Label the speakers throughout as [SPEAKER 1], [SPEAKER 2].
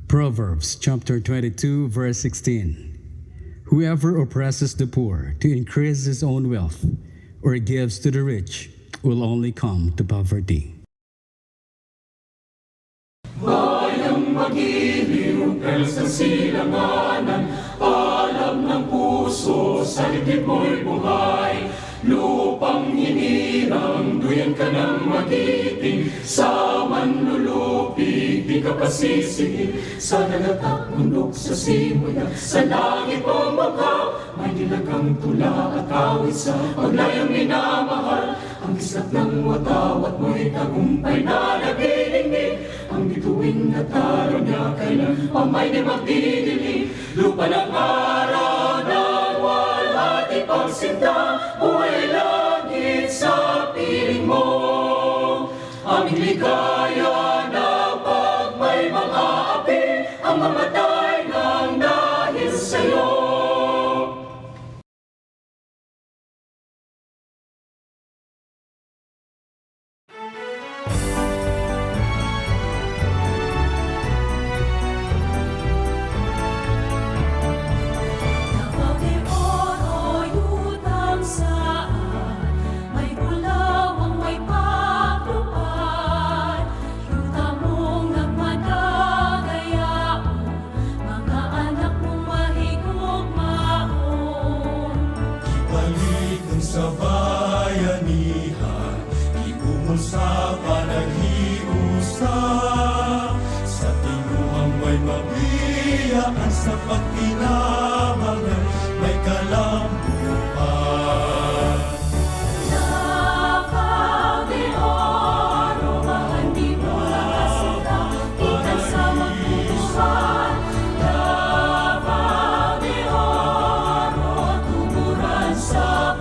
[SPEAKER 1] Proverbs chapter 22, verse 16. Whoever oppresses the poor to increase his own wealth or gives to the rich will only come to poverty.
[SPEAKER 2] Bayang magiliw, sa silanganan, alam ng puso, sa dibdib mo'y buhay. Lupang hinirang, duyan ka ng magiting, sa manlulupig, di ka pasisingin. Sa dagat at bundok, sa simuyan, sa langit pumakaw, may nilagang tula at awit sa paglayang minamahal. Ang kislat ng watawat mo'y tagumpay na nagilingig, ang bituin at araw niya kailan pamay di magdidilig. Lupa ng araw ng walhati pagsinta, buhay langit sa piling mo. Aming ligaya na pag may mga api, ang mamatay ng dahil sa'yo.
[SPEAKER 3] Sa bayanihan, iumol sa panaghiusa, sa tinuhang may mabiyaan, sa pagkinabangan may kalambuan.
[SPEAKER 2] Davao de Oro, mahandi mo lang kasita, ikan sa magpupuhan. Davao de Oro, tuburan sa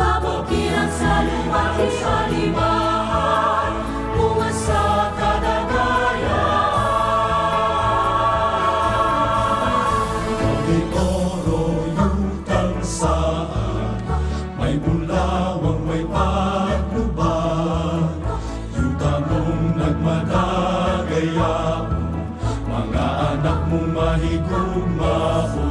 [SPEAKER 2] kabukiran sa lumaki sa limahan, bunga sa kadagayan.
[SPEAKER 3] Di oro yutang saan, may bulawang may patnuban, yuta mong nagmadagayaon, mga anak mong mahigugmao.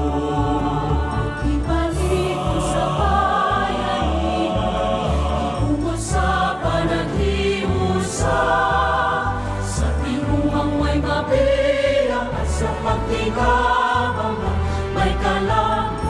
[SPEAKER 2] Sa pagtigabangan may kalambuan.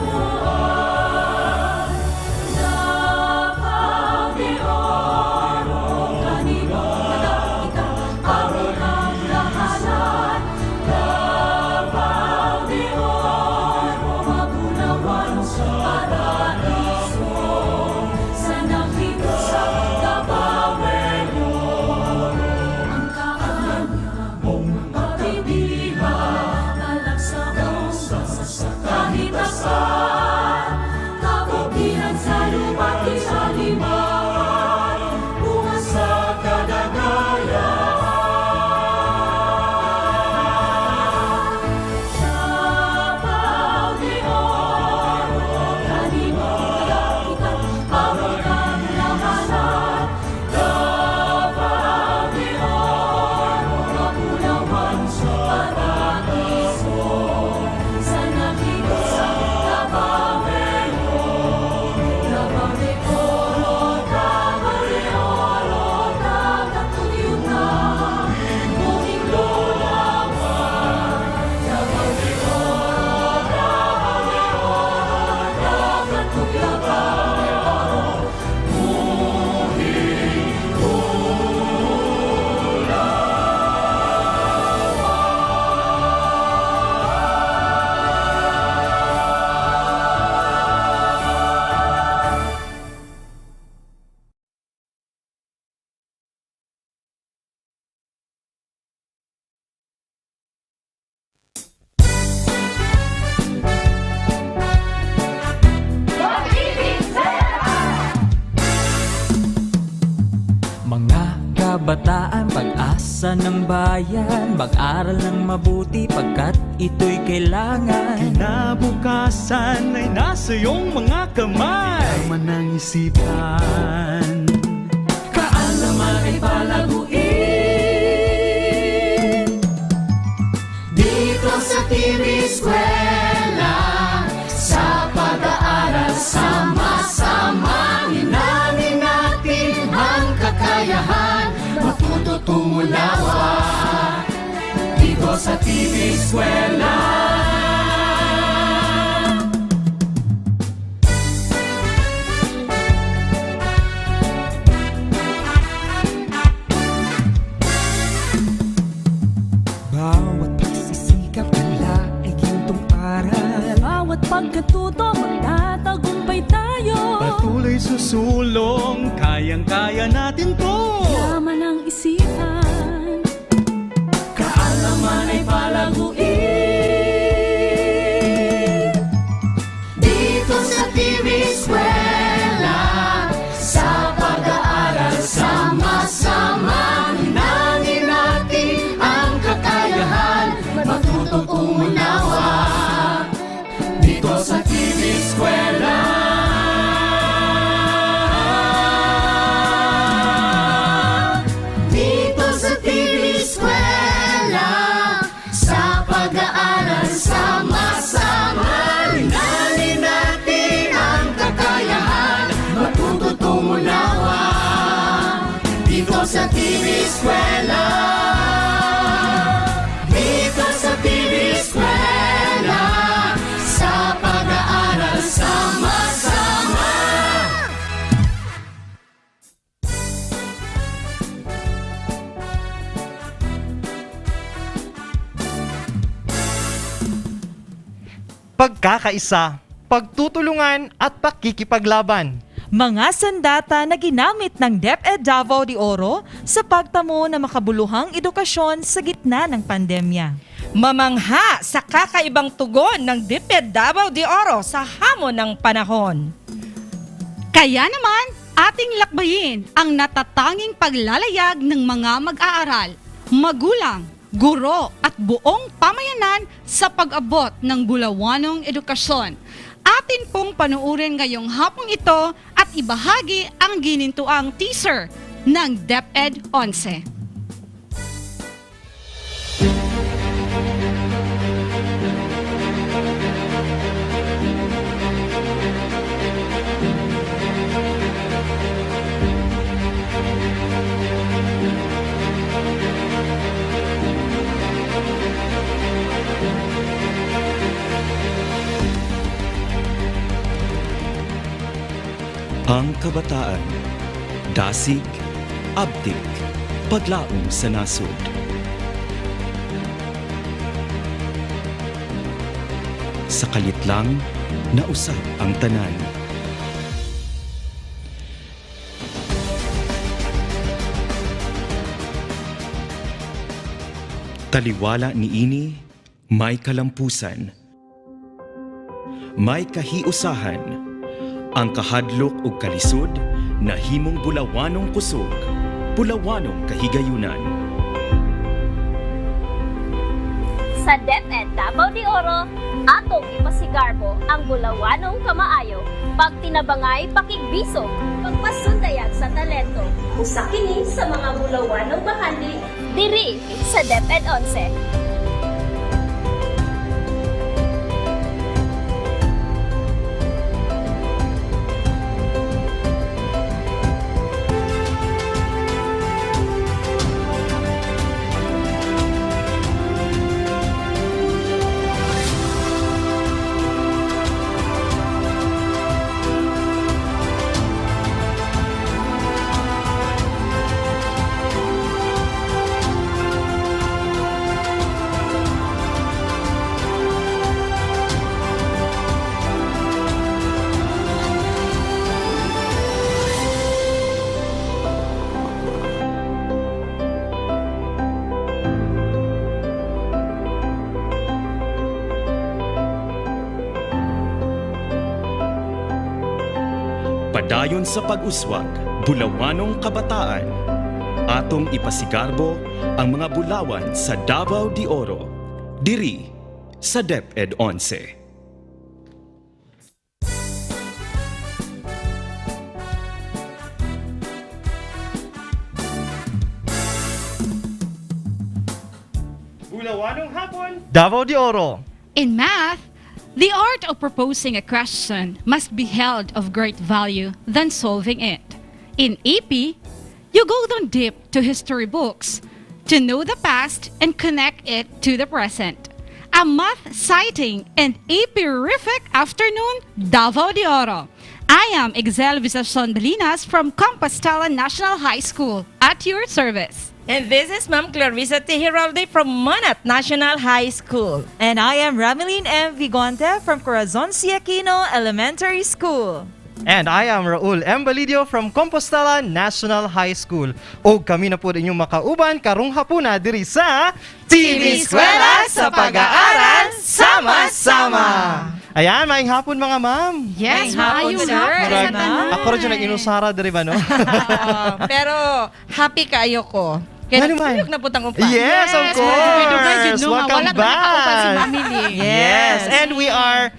[SPEAKER 2] Davao de Oro, kanibang madalikan, aron ang lahanan. Davao de Oro, magunawan sa paraiso, sa nakita sa Davao de Oro, ang kaanyang mong pag-ibigan. Kabukiran sa lumaki sa limahan, bunga sa kadagayan. Davao de Oro, kanibang madalikan, aron ang lahanan. Davao de Oro, magunawan sa paraiso, sa nakita sa Davao de Oro, Davao de Oro, Davao de Oro, tagatuyutan, muling lulawan. Davao de Oro, Davao de Oro, tagatuyutan, muling
[SPEAKER 4] kabataan, pag-asa ng bayan, mag-aral ng mabuti pagkat ito'y kailangan.
[SPEAKER 3] Kinabukasan ay nasa iyong mga kamay.
[SPEAKER 4] Tama ng isipan.
[SPEAKER 2] Kaalaman ay palaguin dito sa TV Eskwela. Sa pag-aaral sama-sama, inamin natin ang kakayahan, matuto tumulawa dito sa TV Eskwela.
[SPEAKER 4] Bawat pagsisikap nila ay gintong aral.
[SPEAKER 5] Bawat pagkatuto, magtatagumpay tayo.
[SPEAKER 3] Patuloy susulong, kayang-kaya natin to.
[SPEAKER 5] Yaman ang isipan.
[SPEAKER 2] Kaalaman ay palaguin dito sa TV Eskwela. Sa pag-aaral sama-sama, inamin natin ang kakayahan, matuto umunawa dito sa TV Eskwela. Dito sa TV Eskwela, sa pag-aaral sama-sama, inamin natin ang kakayahan, matuto tumunawa dito sa TV Eskwela. Dito sa TV Eskwela, sa pag-aaral sama-sama.
[SPEAKER 6] Pagkakaisa, pagtutulungan at pakikipaglaban.
[SPEAKER 7] Mga sandata na ginamit ng DepEd Davao de Oro sa pagtamo ng makabuluhang edukasyon sa gitna ng pandemya.
[SPEAKER 8] Mamangha sa kakaibang tugon ng DepEd Davao de Oro sa hamon ng panahon.
[SPEAKER 9] Kaya naman, ating lakbayin ang natatanging paglalayag ng mga mag-aaral, magulang, guro at buong pamayanan sa pag-abot ng bulawanong edukasyon. Atin pong panuurin ngayong hapong ito at ibahagi ang ginintuang teaser ng DepEd 11.
[SPEAKER 10] Ang kabataan, dasig, abtik, paglaom sa nasod. Sa kalit lang, nausap ang tanan. Taliwala ni ini, may kalampusan, may kahiusahan, ang kahadlok ug kalisod na himong bulawanong kusog, bulawanong kahigayunan.
[SPEAKER 11] Sa DepEd Davao de Oro, atong ipasigarbo ang bulawanong kamaayo, pagtinabangay pakigbiso, pagpasundayag sa talento, usa kini sa mga bulawanong bahandi diri sa DepEd 11.
[SPEAKER 10] Padayon sa pag-uswag, bulawanong kabataan. Atong ipasigarbo ang mga bulawan sa Davao de Oro. Diri sa DepEd 11.
[SPEAKER 6] Bulawanong hapon, Davao de Oro.
[SPEAKER 9] In math, the art of proposing a question must be held of great value than solving it. In AP, you go down deep to history books to know the past and connect it to the present. A math citing and AP-rific afternoon, Davao de Oro. I am Excel Visacion Balinas from Compostela National High School at your service.
[SPEAKER 8] And this is Ma'am Clarissa Tehiralde from Manat National High School.
[SPEAKER 7] And I am Rameline M. Vigonte from Corazon C. Aquino Elementary School.
[SPEAKER 6] And I am Raul M. Balidio from Compostela National High School. O kami na po inyong makauban karong hapuna diri sa
[SPEAKER 8] TV Eskwela sa Pag-aaral, Sama-sama!
[SPEAKER 6] Ayan, maayong hapon mga ma'am.
[SPEAKER 9] Yes,
[SPEAKER 7] maayong
[SPEAKER 9] maayong
[SPEAKER 7] hapon,
[SPEAKER 9] hapon sa tanan.
[SPEAKER 6] Ako rin dyan nag-inusara diri ba, no?
[SPEAKER 8] Pero happy kayo ko. Kaya
[SPEAKER 6] Ano man?
[SPEAKER 8] nagtulog na putang upa.
[SPEAKER 6] Yes, of course! Welcome back! Yes, and we are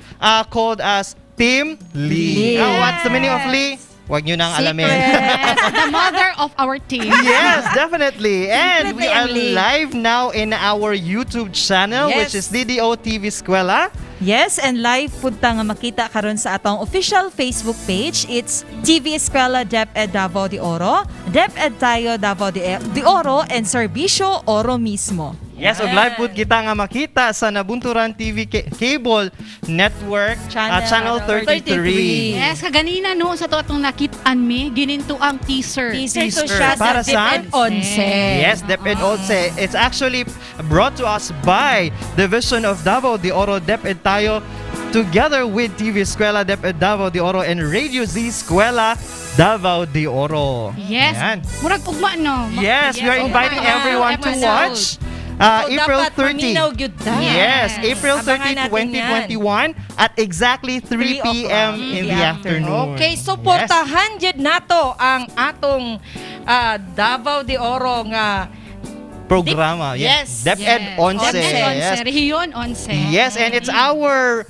[SPEAKER 6] called as Team Lee.
[SPEAKER 7] Yes.
[SPEAKER 6] What's the meaning of Lee? Huwag nyo nang alamin.
[SPEAKER 9] The mother of our team.
[SPEAKER 6] Yes, definitely. And we are
[SPEAKER 8] Lee.
[SPEAKER 6] live now in our YouTube channel, which is DDO TV Eskwela.
[SPEAKER 7] Yes, and live pud ta nga makita karon sa atong official Facebook page. It's TV Eskwela DepEd Davao de Oro, DepEd tayo Davao de Oro, and Serbisyo Oro mismo.
[SPEAKER 6] Yes, og live pud kita nga makita sa Nabunturan TV Cable Network, Channel 33.
[SPEAKER 9] Yes, kaganina no sa to atong nakitaan mi gininto ang teaser.
[SPEAKER 8] Teaser to siya
[SPEAKER 6] Para
[SPEAKER 8] sa
[SPEAKER 6] sa
[SPEAKER 8] DepEd 11.
[SPEAKER 6] Yes, DepEd 11. It's actually brought to us by Division of Davao de Oro, DepEd tayo, together with TV Eskwela DepEd Davao de Oro and Radio Z Eskwela Davao de Oro.
[SPEAKER 9] Yes.
[SPEAKER 6] Ayan.
[SPEAKER 9] Murag ugma no.
[SPEAKER 6] Yes, we are inviting everyone to watch April 30. Yes, April 30, 2021 at exactly 3 p.m. in the afternoon.
[SPEAKER 8] Okay, suportahan jud nato ang atong Davao de Oro nga
[SPEAKER 6] programa.
[SPEAKER 8] Yes.
[SPEAKER 6] DepEd 11. Yes.
[SPEAKER 9] Rehiyon 11.
[SPEAKER 6] Yes, and it's our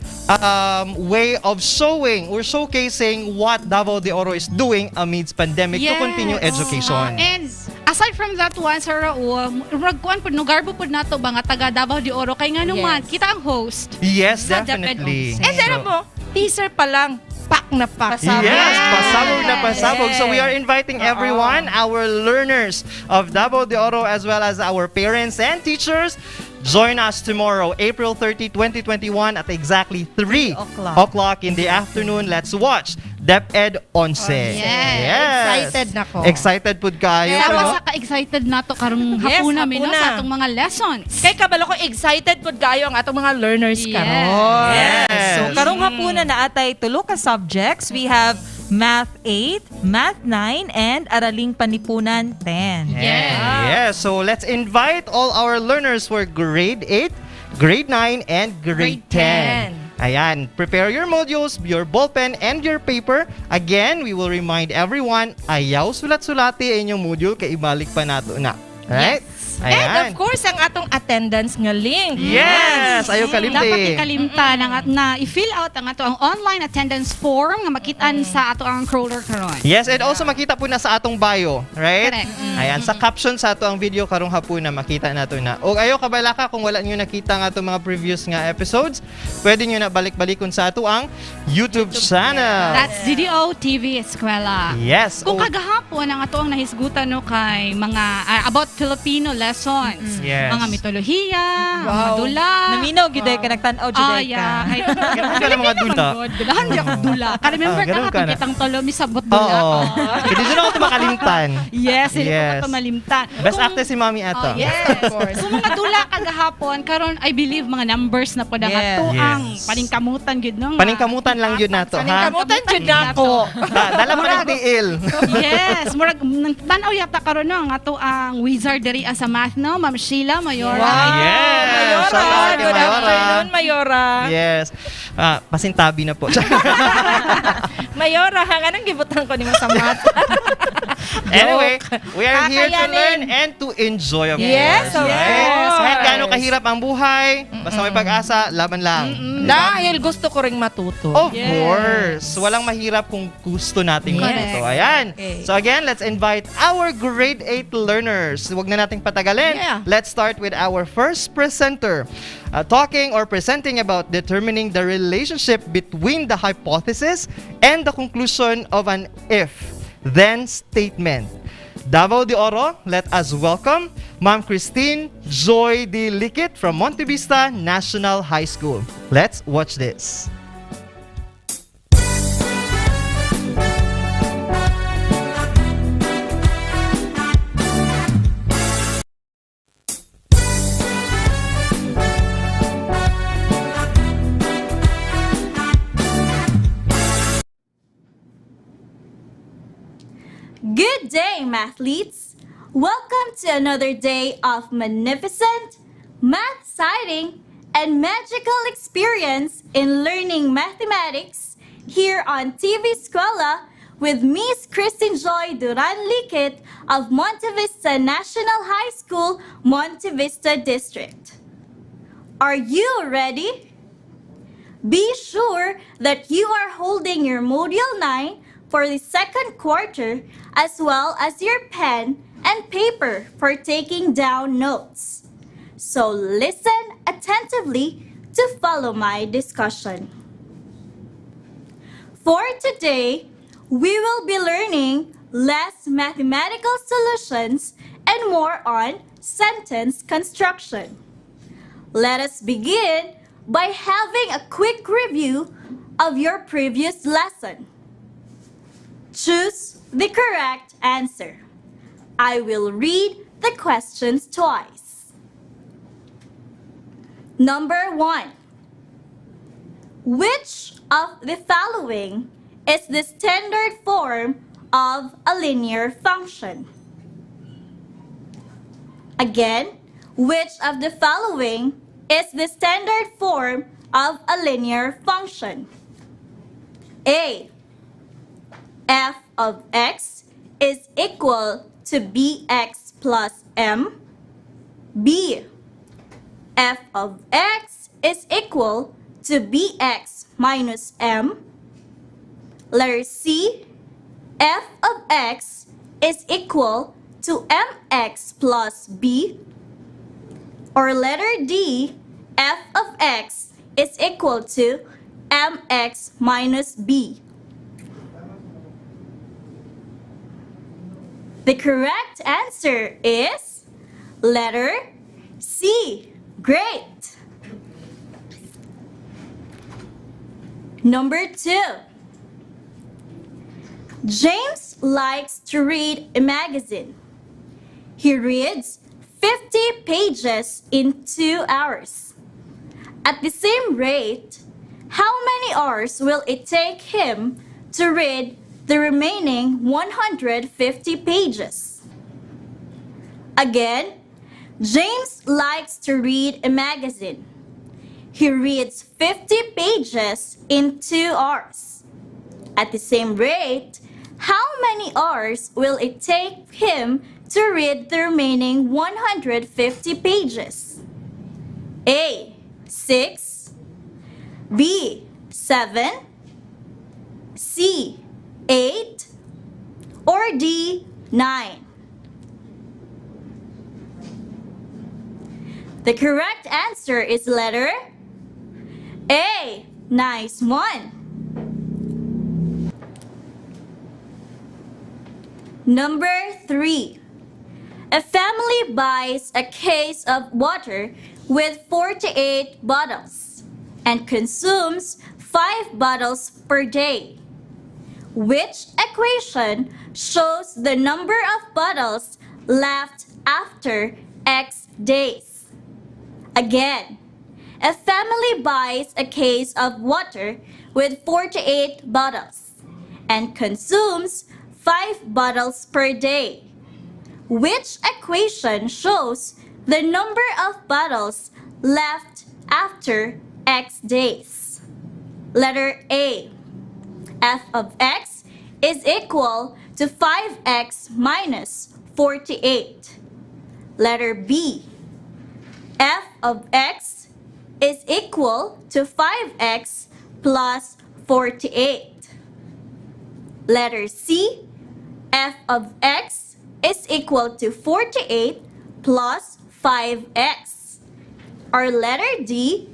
[SPEAKER 6] way of showing or showcasing what Davao de Oro is doing amidst pandemic to continue education.
[SPEAKER 9] And aside from that one, Sir Raul, ragkuan pud no garbo pud nato ba nga taga Davao de Oro kay nga naman kita ang host.
[SPEAKER 6] Yes,
[SPEAKER 9] sa
[SPEAKER 6] definitely.
[SPEAKER 9] DepEd 11.
[SPEAKER 8] And then mo, teaser pa lang, pak na pak.
[SPEAKER 6] Yes, pasabog na pasabog. So we are inviting everyone, our learners of Davao de Oro as well as our parents and teachers. Join us tomorrow, April 30, 2021 at exactly 3 o'clock in the afternoon. Let's watch DepEd 11.
[SPEAKER 8] Excited na ko.
[SPEAKER 6] Excited pud kayo.
[SPEAKER 9] Sama sa ka-excited nato karong hapuna mi no sa atong mga lessons.
[SPEAKER 8] Kay kabalo ko excited pud kayo ang atong mga learners karon.
[SPEAKER 6] Yes.
[SPEAKER 7] So karong hapuna na atay tulo ka subjects. We have Math 8, Math 9, and Araling Panipunan 10.
[SPEAKER 6] Yes. So let's invite all our learners for grade 8, grade 9, and grade 10. Ayan, prepare your modules, your ballpen, and your paper. Again, we will remind everyone, ayaw sulat-sulati inyong module kay ibalik pa nato na. Right? Ayan.
[SPEAKER 8] And of course, ang atong attendance nga link.
[SPEAKER 6] Yes! Ayaw kalimti.
[SPEAKER 9] Dapat ikalimta na i-fill out ang ato ang online attendance form nga makitaan sa ato ang crawler karon.
[SPEAKER 6] Yes, and also makita po na sa atong bio, right?
[SPEAKER 9] Correct.
[SPEAKER 6] Ayan, sa caption sa ato ang video karong hapon na makita nato na. O ayaw kabalaka kung wala niyo nakita nga ato mga previous nga episodes, pwede niyo na balik-balikon sa ato ang YouTube channel.
[SPEAKER 9] That's DDO TV Eskwela.
[SPEAKER 6] Yes.
[SPEAKER 9] Kung kagahapon ang ato ang nahisgutan no kay mga about Filipino lessons.
[SPEAKER 6] Yes.
[SPEAKER 9] Mga mitolohiya, mga dula.
[SPEAKER 7] Naminaw gyud ka nagtan-aw jud ka.
[SPEAKER 6] Ganun ka lang mga dula.
[SPEAKER 9] Dulahan di ako dula. Ka-remember
[SPEAKER 6] ganun
[SPEAKER 9] ka
[SPEAKER 6] ka na.
[SPEAKER 9] kung kitang tolo misabot dula.
[SPEAKER 6] Oo. Hindi doon ako makalimtan.
[SPEAKER 9] Yes, hindi
[SPEAKER 6] Yes.
[SPEAKER 9] ko malimtan.
[SPEAKER 6] Best actress si Mami ato.
[SPEAKER 9] Yes, of course. So mga dula kagahapon karon I believe mga numbers na po
[SPEAKER 7] Yes.
[SPEAKER 9] to ang
[SPEAKER 6] Yes.
[SPEAKER 9] paningkamutan gyud no.
[SPEAKER 6] Paningkamutan lang yun nato, ha?
[SPEAKER 8] Paningkamutan jud nako.
[SPEAKER 6] Dala pa ng tiil.
[SPEAKER 9] Yes, murag tanaw yata karon no nga to ang wizardry sa math, no? Ma'am Sheila, Mayora.
[SPEAKER 8] Wow!
[SPEAKER 6] Yes!
[SPEAKER 8] Mayora!
[SPEAKER 6] Shout out kay
[SPEAKER 8] Good
[SPEAKER 6] Mayora.
[SPEAKER 8] afternoon, Mayora.
[SPEAKER 6] Yes. Pasintabi na po.
[SPEAKER 8] Mayora, anong gibutan ko ni mo sa math?
[SPEAKER 6] Anyway, we are here to
[SPEAKER 8] Kakayanin.
[SPEAKER 6] learn and to enjoy, of
[SPEAKER 8] Yes,
[SPEAKER 6] course.
[SPEAKER 8] of
[SPEAKER 6] Right?
[SPEAKER 8] course.
[SPEAKER 6] Kahit gaano kahirap ang buhay, basta may pag-asa, laban lang. Diba?
[SPEAKER 8] Dahil gusto ko ring matuto.
[SPEAKER 6] Of course. Walang mahirap kung gusto nating
[SPEAKER 8] Yes.
[SPEAKER 6] matuto. Ayan.
[SPEAKER 8] Okay.
[SPEAKER 6] So again, let's invite our grade 8 learners. Huwag na nating patagalin.
[SPEAKER 8] Yeah.
[SPEAKER 6] Let's start with our first presenter. Talking or presenting about determining the relationship between the hypothesis and the conclusion of an if-then statement. Davao de Oro, let us welcome Ma'am Christine Joy D. Likit from Monte Vista National High School. Let's watch this.
[SPEAKER 12] Good day, mathletes! Welcome to another day of magnificent, math-exciting, and magical experience in learning mathematics here on TV Eskwela with Miss Christine Joy Duran Likit of Monte Vista National High School, Monte Vista District. Are you ready? Be sure that you are holding your Module 9 for the second quarter, as well as your pen and paper for taking down notes. So listen attentively to follow my discussion. For today, we will be learning less mathematical solutions and more on sentence construction. Let us begin by having a quick review of your previous lesson. Choose the correct answer. I will read the questions twice. Number 1. Which of the following is the standard form of a linear function? Again, which of the following is the standard form of a linear function? A. F of x is equal to bx plus m. B. F of x is equal to bx minus m. Letter C. F of x is equal to mx plus b. Or letter D. F of x is equal to mx minus b. The correct answer is letter C. Great! Number 2. James likes to read a magazine. He reads 50 pages in 2 hours. At the same rate, how many hours will it take him to read the remaining 150 pages? Again, James likes to read a magazine. He reads 50 pages in 2 hours. At the same rate, how many hours will it take him to read the remaining 150 pages? A. 6. B. 7. C. 8. Or D. 9. The correct answer is letter A. Nice one. Number 3. A family buys a case of water with 48 bottles and consumes 5 bottles per day. Which equation shows the number of bottles left after X days? Again, a family buys a case of water with 48 bottles and consumes 5 bottles per day. Which equation shows the number of bottles left after X days? Letter A. F of X is equal to 5X minus 48. Letter B. F of X is equal to 5X plus 48. Letter C. F of X is equal to 48 plus 5X. Or letter D.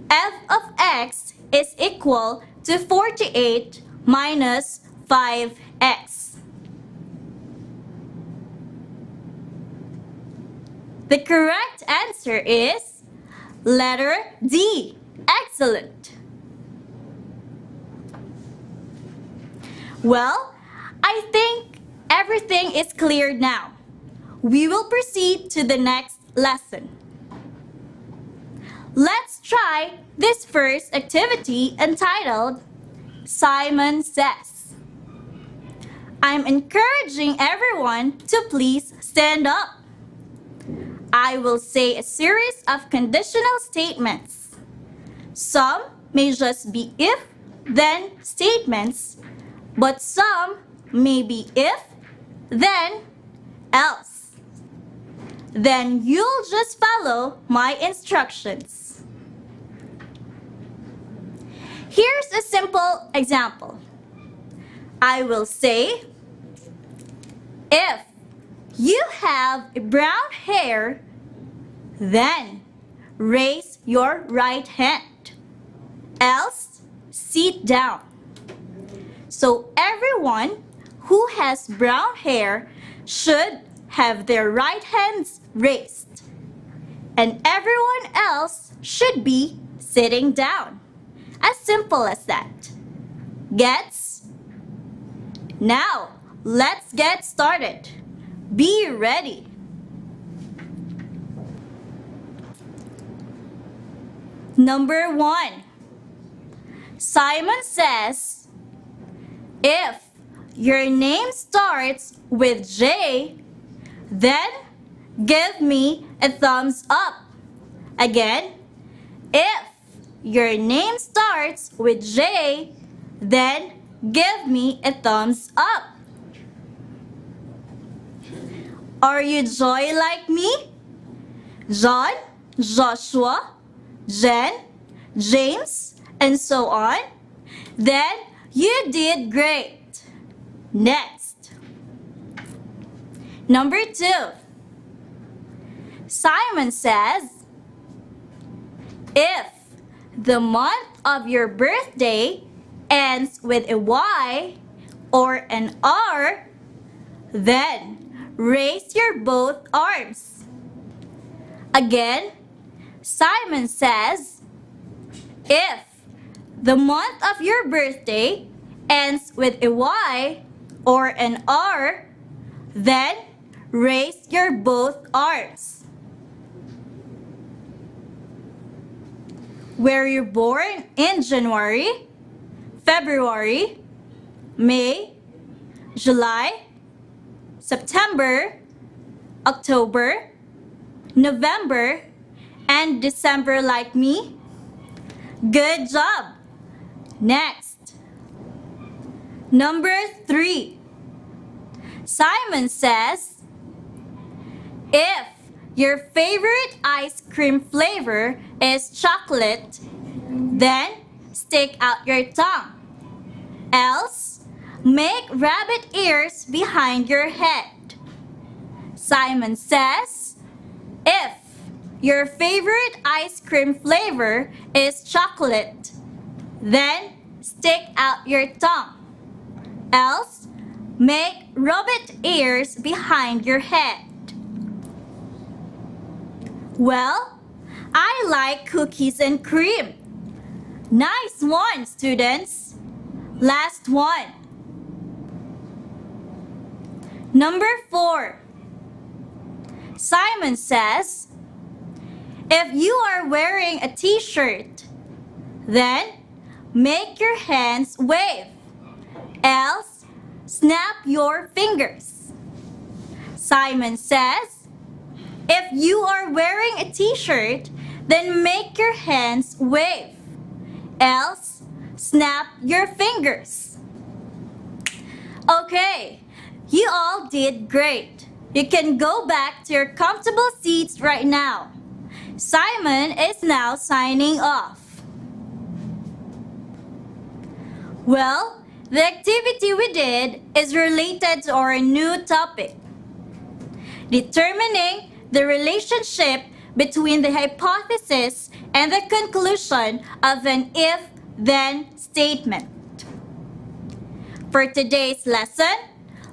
[SPEAKER 12] F of X is equal to 48 minus 5X. The correct answer is letter D. Excellent. Well, I think everything is clear now. We will proceed to the next lesson. Let's try this first activity entitled Simon Says. I'm encouraging everyone to please stand up. I will say a series of conditional statements. Some may just be if, then statements, but some may be if, then, else. Then you'll just follow my instructions. Here's a simple example. I will say, if you have brown hair, then raise your right hand. Else, sit down. So everyone who has brown hair should have their right hands raised. And everyone else should be sitting down. As simple as that. Gets? Now, let's get started. Be ready. Number 1. Simon says, if your name starts with J, then give me a thumbs up. Again, if your name starts with J, then give me a thumbs up. Are you Joy like me? John, Joshua, Jen, James, and so on? Then you did great. Next. Number 2. Simon says, if the month of your birthday ends with a Y or an R, then raise your both arms. Again, Simon says, if the month of your birthday ends with a Y or an R, then raise your both arms. Were you born in January, February, May, July, September, October, November, and December like me? Good job! Next. Number 3. Simon says, if your favorite ice cream flavor is chocolate, then stick out your tongue. Else, make rabbit ears behind your head. Simon says, if your favorite ice cream flavor is chocolate, then stick out your tongue. Else, make rabbit ears behind your head. Well, I like cookies and cream. Nice one, students. Last one. Number 4. Simon says, if you are wearing a t-shirt, then make your hands wave. Else, snap your fingers. Simon says, if you are wearing a t-shirt, then make your hands wave. Else, snap your fingers. Okay, you all did great. You can go back to your comfortable seats right now. Simon is now signing off. Well, the activity we did is related to our new topic, determining the relationship between the hypothesis and the conclusion of an if-then statement. For today's lesson,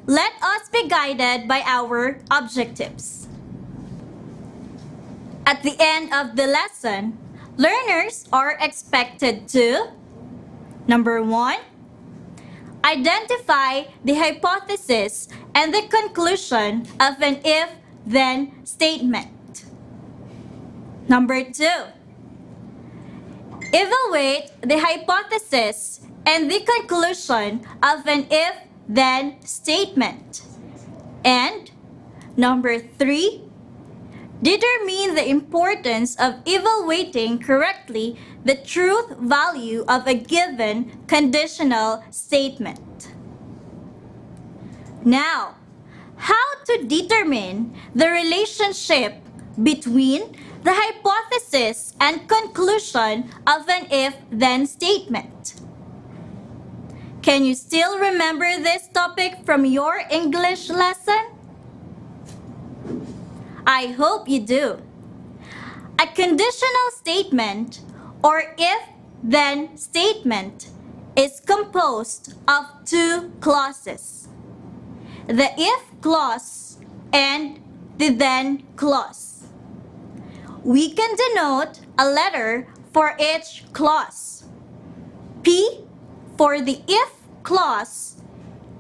[SPEAKER 12] let us be guided by our objectives. At the end of the lesson, learners are expected to: number 1, identify the hypothesis and the conclusion of an if-then statement. Number 2, evaluate the hypothesis and the conclusion of an if-then statement. And number 3, determine the importance of evaluating correctly the truth value of a given conditional statement. Now, how to determine the relationship between the hypothesis and conclusion of an if-then statement? Can you still remember this topic from your English lesson? I hope you do. A conditional statement or if-then statement is composed of 2 clauses: the if clause and the then clause. We can denote a letter for each clause: P for the if clause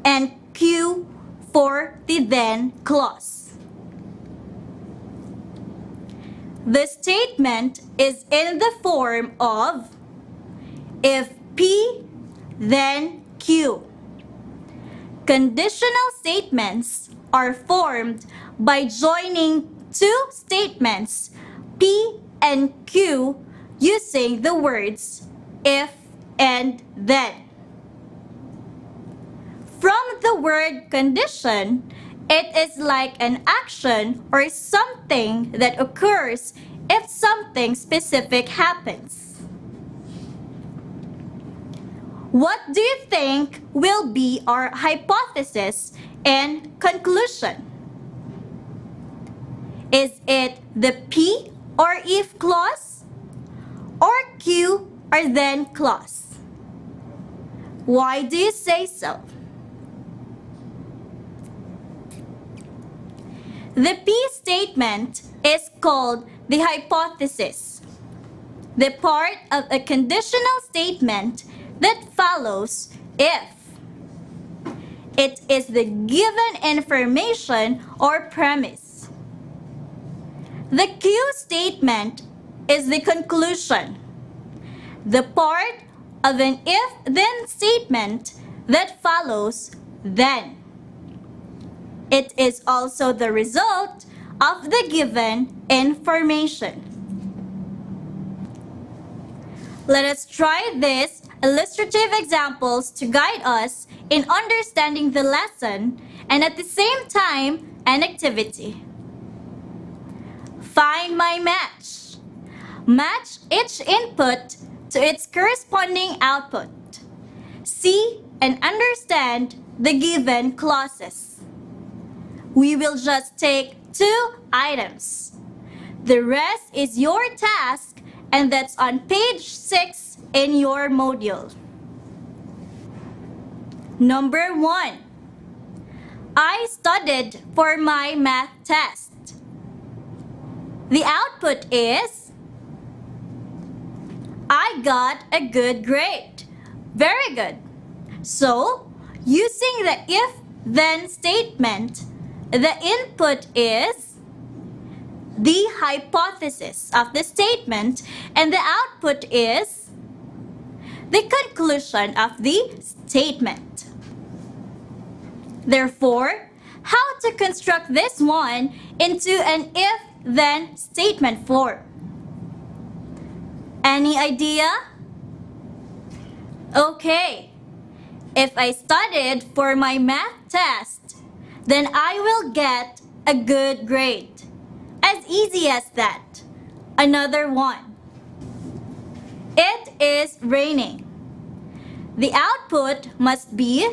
[SPEAKER 12] and Q for the then clause. The statement is in the form of if P, then Q. Conditional statements are formed by joining 2 statements, P and Q, using the words if and then. From the word condition, it is like an action or something that occurs if something specific happens. What do you think will be our hypothesis and conclusion? Is it the P or if clause or Q or then clause? Why do you say so? The P statement is called the hypothesis, the part of a conditional statement that follows if. It is the given information or premise. The Q statement is the conclusion, the part of an if-then statement that follows then. It is also the result of the given information. Let us try these illustrative examples to guide us in understanding the lesson and at the same time an activity. Find my match. Match each input to its corresponding output. See and understand the given clauses. We will just take 2 items. The rest is your task, and that's on page 6 in your module. Number 1. I studied for my math test. The output is I got a good grade. Very good. So, using the if-then statement, the input is the hypothesis of the statement and the output is the conclusion of the statement. Therefore, how to construct this one into an if-then statement form. Any idea? Okay. If I studied for my math test, then I will get a good grade. As easy as that. Another one. It is raining. The output must be,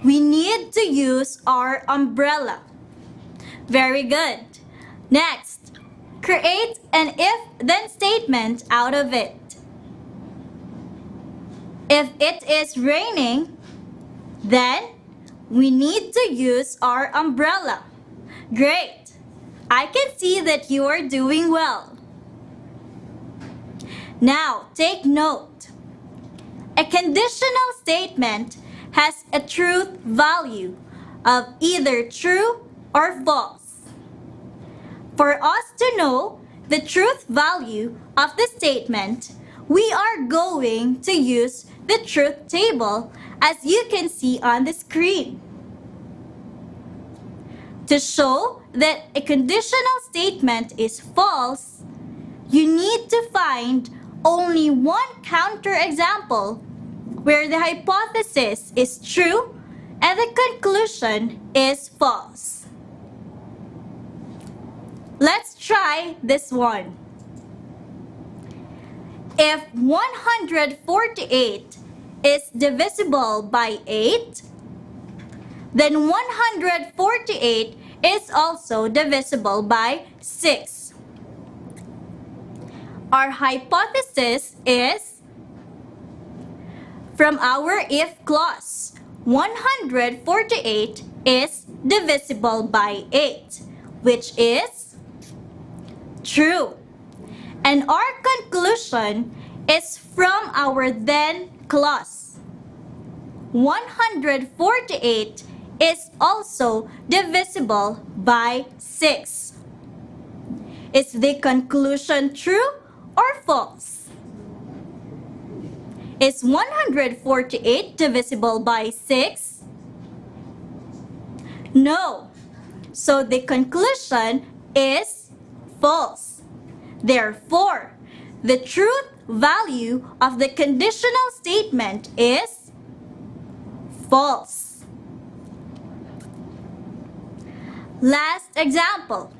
[SPEAKER 12] we need to use our umbrella. Very good. Next, create an if-then statement out of it. If it is raining, then we need to use our umbrella. Great! I can see that you are doing well. Now, take note. A conditional statement has a truth value of either true or false. For us to know the truth value of the statement, we are going to use the truth table as you can see on the screen. To show that a conditional statement is false, you need to find only one counterexample where the hypothesis is true and the conclusion is false. Let's try this one. If 148 is divisible by 8, then 148 is also divisible by 6. Our hypothesis is, from our if clause, 148 is divisible by 8, which is true. And our conclusion is from our then clause. 148 is also divisible by 6. Is the conclusion true or false? Is 148 divisible by 6? No. So the conclusion is false. Therefore, the truth value of the conditional statement is false. Last example.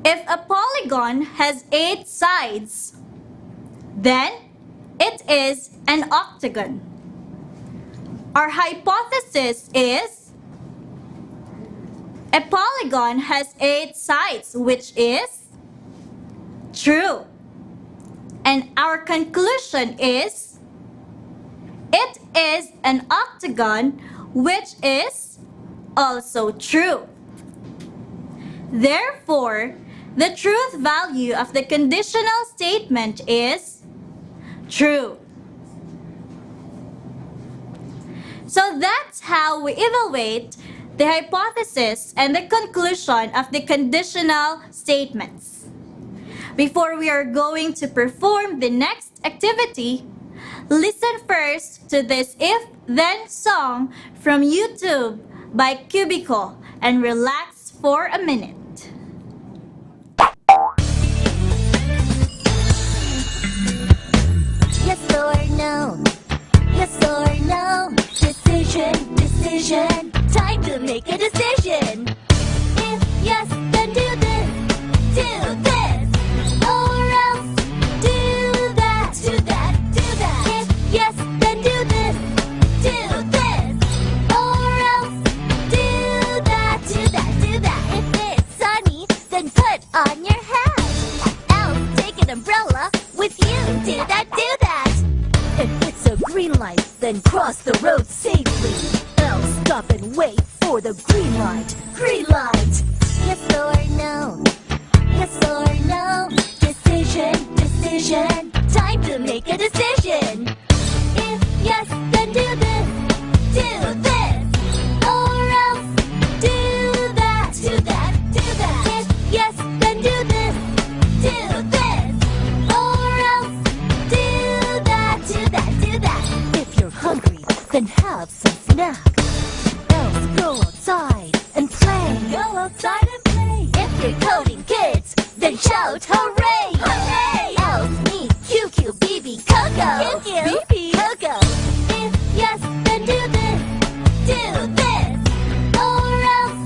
[SPEAKER 12] If a polygon has 8 sides, then it is an octagon. Our hypothesis is a polygon has 8 sides, which is true. And our conclusion is it is an octagon, which is also true. Therefore, the truth value of the conditional statement is true. So that's how we evaluate the hypothesis and the conclusion of the conditional statements. Before we are going to perform the next activity, listen first to this if-then song from YouTube by Cubico and relax for a minute.
[SPEAKER 13] Yes or no? Yes or no? Decision, decision. Time to make a decision. If yes, then do this. Do this. Or else do that. Do that. Do that. If yes, then do this. Do this. Or else do that. Do that. Do that. If it's sunny, then put on your hat. Else take an umbrella with you. Do that. Do that. If it's a green light, then cross the road safely. Else stop and wait for the green light. Green light. Yes or no? Yes or no? Decision, decision. Time to make a decision. If yes, then do this. Do this. Or else do that. Do that. Do that. If yes, then do this. Do this. Or else do that. Do that. Do that. If you're hungry, then have some snack. decoding kids, then shout hooray! Hooray! Elf, me, QQ, BB, Coco. QQ, BB, Coco. If yes, then do this. Do this. Or else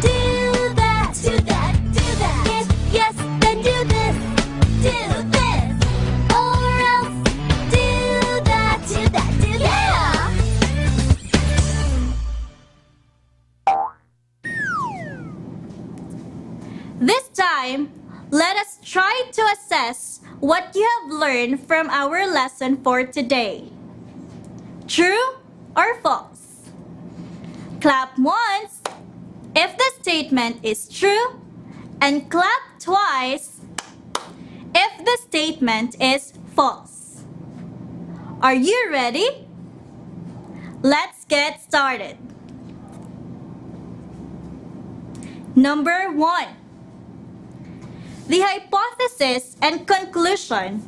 [SPEAKER 13] do that. Do that. Do that. If yes, then do this. Do this. Or else do that. Do that. Do that.
[SPEAKER 12] This time, let us try to assess what you have learned from our lesson for today. True or false? Clap once if the statement is true, and clap twice if the statement is false. Are you ready? Let's get started. Number 1. The hypothesis and conclusion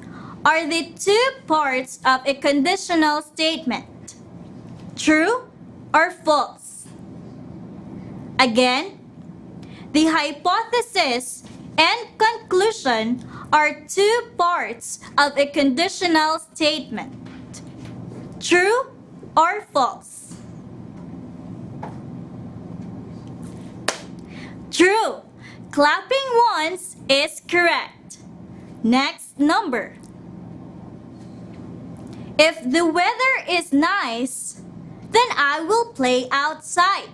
[SPEAKER 12] are the two parts of a conditional statement. True or false? Again, the hypothesis and conclusion are two parts of a conditional statement. True or false? True. Clapping once is correct. Next number. If the weather is nice, then I will play outside.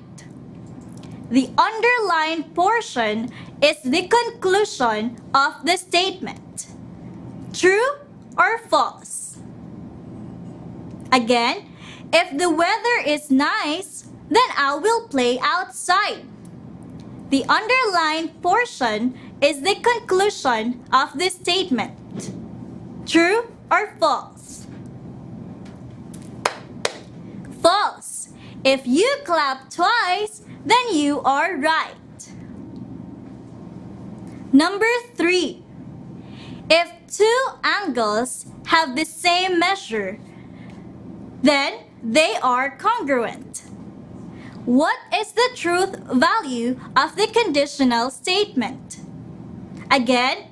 [SPEAKER 12] The underlined portion is the conclusion of the statement. True or false? Again, if the weather is nice, then I will play outside. The underlined portion is the conclusion of the statement. True or false? False. If you clap twice, then you are right. Number 3. If two angles have the same measure, then they are congruent. What is the truth value of the conditional statement? Again,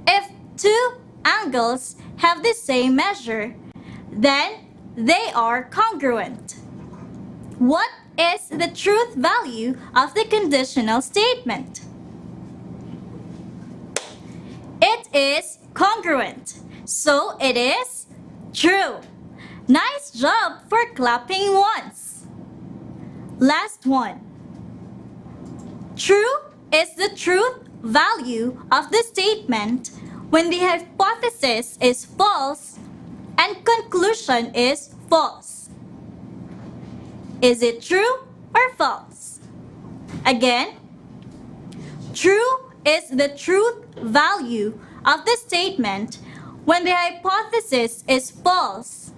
[SPEAKER 12] if two angles have the same measure, then they are congruent. What is the truth value of the conditional statement? It is congruent, so it is true. Nice job for clapping once. Last one. True is the truth value of the statement when the hypothesis is false and conclusion is false. Is it true or false? Again, true is the truth value of the statement when the hypothesis is false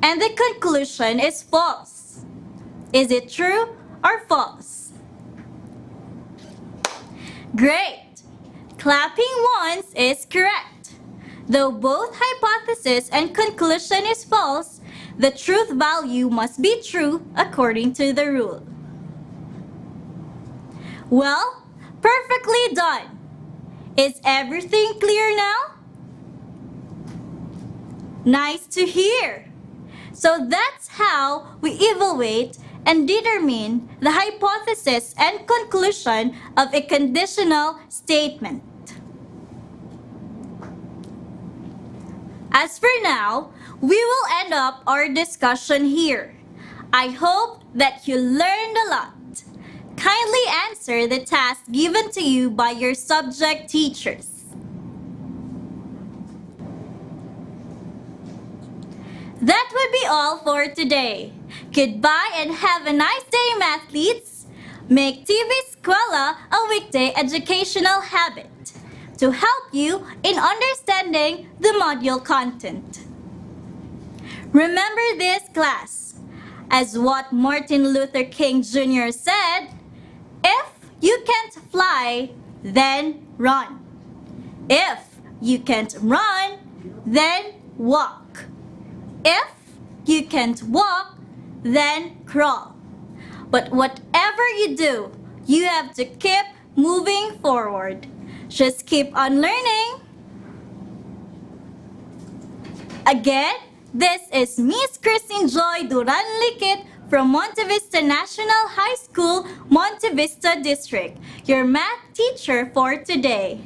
[SPEAKER 12] and the conclusion is false. Is it true or false? Great! Clapping once is correct. Though both hypothesis and conclusion is false, the truth value must be true according to the rule. Well, perfectly done. Is everything clear now? Nice to hear. So that's how we evaluate and determine the hypothesis and conclusion of a conditional statement. As for now, we will end up our discussion here. I hope that you learned a lot. Kindly answer the task given to you by your subject teachers. That would be all for today. Goodbye and have a nice day, mathletes. Make TV Eskwela a weekday educational habit to help you in understanding the module content. Remember this, class, as what Martin Luther King Jr. said, if you can't fly, then run. If you can't run, then walk. If you can't walk, then crawl. But whatever you do, you have to keep moving forward. Just keep on learning. Again, this is Miss Christine Joy Duran Likit from Monte Vista National High School, Monte Vista District, your math teacher for today.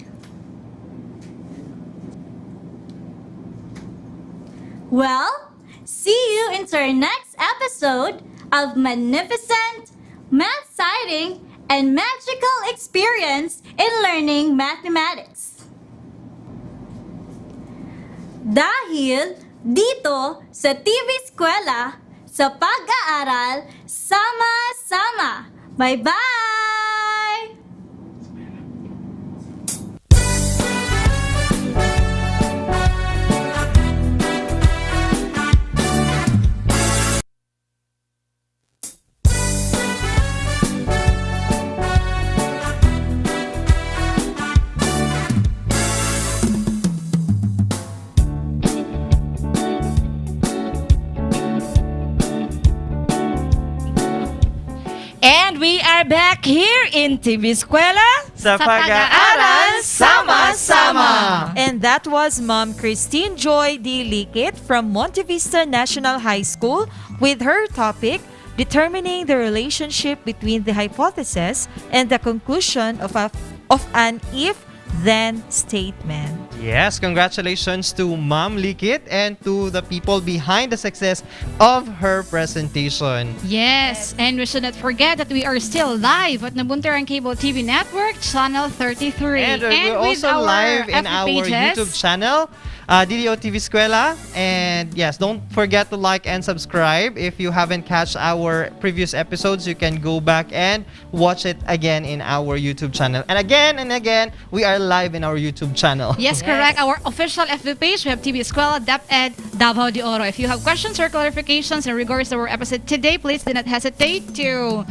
[SPEAKER 12] Well, see you into our next episode of Magnificent, Math-Sighting, and Magical Experience in Learning Mathematics. Dahil dito sa TV Eskwela, sa pag-aaral, sama-sama. Bye-bye!
[SPEAKER 8] And we are back here in TV Eskwela.
[SPEAKER 6] Sa pag-aaral, sama-sama.
[SPEAKER 7] And that was Ma'am Christine Joy D. Likit from Monte Vista National High School with her topic, determining the relationship between the hypothesis and the conclusion of an if-then statement.
[SPEAKER 6] Yes, congratulations to Ma'am Likit and to the people behind the success of her presentation.
[SPEAKER 9] Yes, and we should not forget that we are still live at Nabunturan Cable TV Network, Channel 33.
[SPEAKER 6] And we're
[SPEAKER 9] with
[SPEAKER 6] also
[SPEAKER 9] our
[SPEAKER 6] live in
[SPEAKER 9] FB
[SPEAKER 6] our
[SPEAKER 9] pages.
[SPEAKER 6] YouTube channel, DDO TV Eskwela. And yes, don't forget to like and subscribe. If you haven't catched our previous episodes, you can go back and watch it again in our YouTube channel. And again, we are live in our YouTube channel.
[SPEAKER 9] Yes, correct. Our official FB page, we have TV Eskwela, DepEd, Davao de Oro. If you have questions or clarifications in regards to our episode today, please do not hesitate to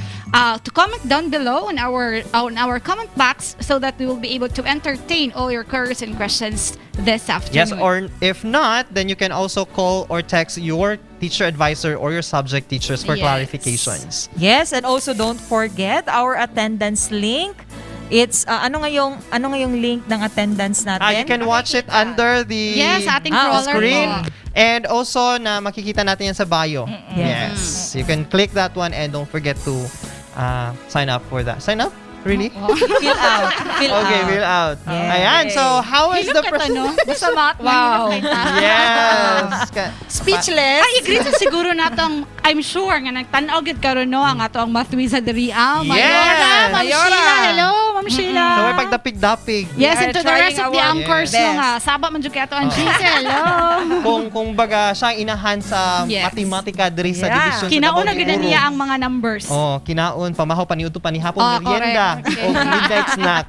[SPEAKER 9] comment down below on our comment box so that we will be able to entertain all your queries and questions this afternoon.
[SPEAKER 6] Yes, or if not, then you can also call or text your teacher advisor or your subject teachers for
[SPEAKER 9] Yes.
[SPEAKER 6] clarifications.
[SPEAKER 7] Yes, and also don't forget our attendance link. It's ano nga yung link ng attendance natin?
[SPEAKER 6] You can watch it under the
[SPEAKER 9] Yes, ating crawler
[SPEAKER 6] screen.
[SPEAKER 9] po.
[SPEAKER 6] And also na makikita natin yan sa bio.
[SPEAKER 7] Yes.
[SPEAKER 6] Yes. You can click that one and don't forget to sign up for that. Sign up? Really?
[SPEAKER 7] Fill out.
[SPEAKER 6] Okay, fill out.
[SPEAKER 7] Yes.
[SPEAKER 6] Ayan, so how is the
[SPEAKER 9] no? Basta math.
[SPEAKER 8] Wow.
[SPEAKER 6] Yes.
[SPEAKER 8] Speechless.
[SPEAKER 9] Ay, agree sa siguro natong, I'm sure, nga nagtanaw gid karon no, ang atong math wizardry. Mayora, Ma'am
[SPEAKER 8] Mayora.
[SPEAKER 9] Sheila. Hello, Ma'am Sheila.
[SPEAKER 6] So may pagdapig-dapig.
[SPEAKER 9] Yes,
[SPEAKER 8] We
[SPEAKER 9] and
[SPEAKER 8] are
[SPEAKER 9] to the rest
[SPEAKER 8] trying
[SPEAKER 9] of the
[SPEAKER 8] our
[SPEAKER 9] anchors
[SPEAKER 8] best.
[SPEAKER 9] no nga, saba man jud kay ato ang Giselle. Hello.
[SPEAKER 6] Kung baga siya ang inahan sa
[SPEAKER 9] Yes.
[SPEAKER 6] matematika diri sa
[SPEAKER 8] Yeah.
[SPEAKER 6] division sa
[SPEAKER 9] Kinauna
[SPEAKER 6] Davao
[SPEAKER 9] gid
[SPEAKER 6] de Oro.
[SPEAKER 9] niya ang mga numbers.
[SPEAKER 6] Oh, kinaon pamahaw paniudto panihapon
[SPEAKER 9] Oh,
[SPEAKER 6] merienda
[SPEAKER 9] correct.
[SPEAKER 6] o midnight snack.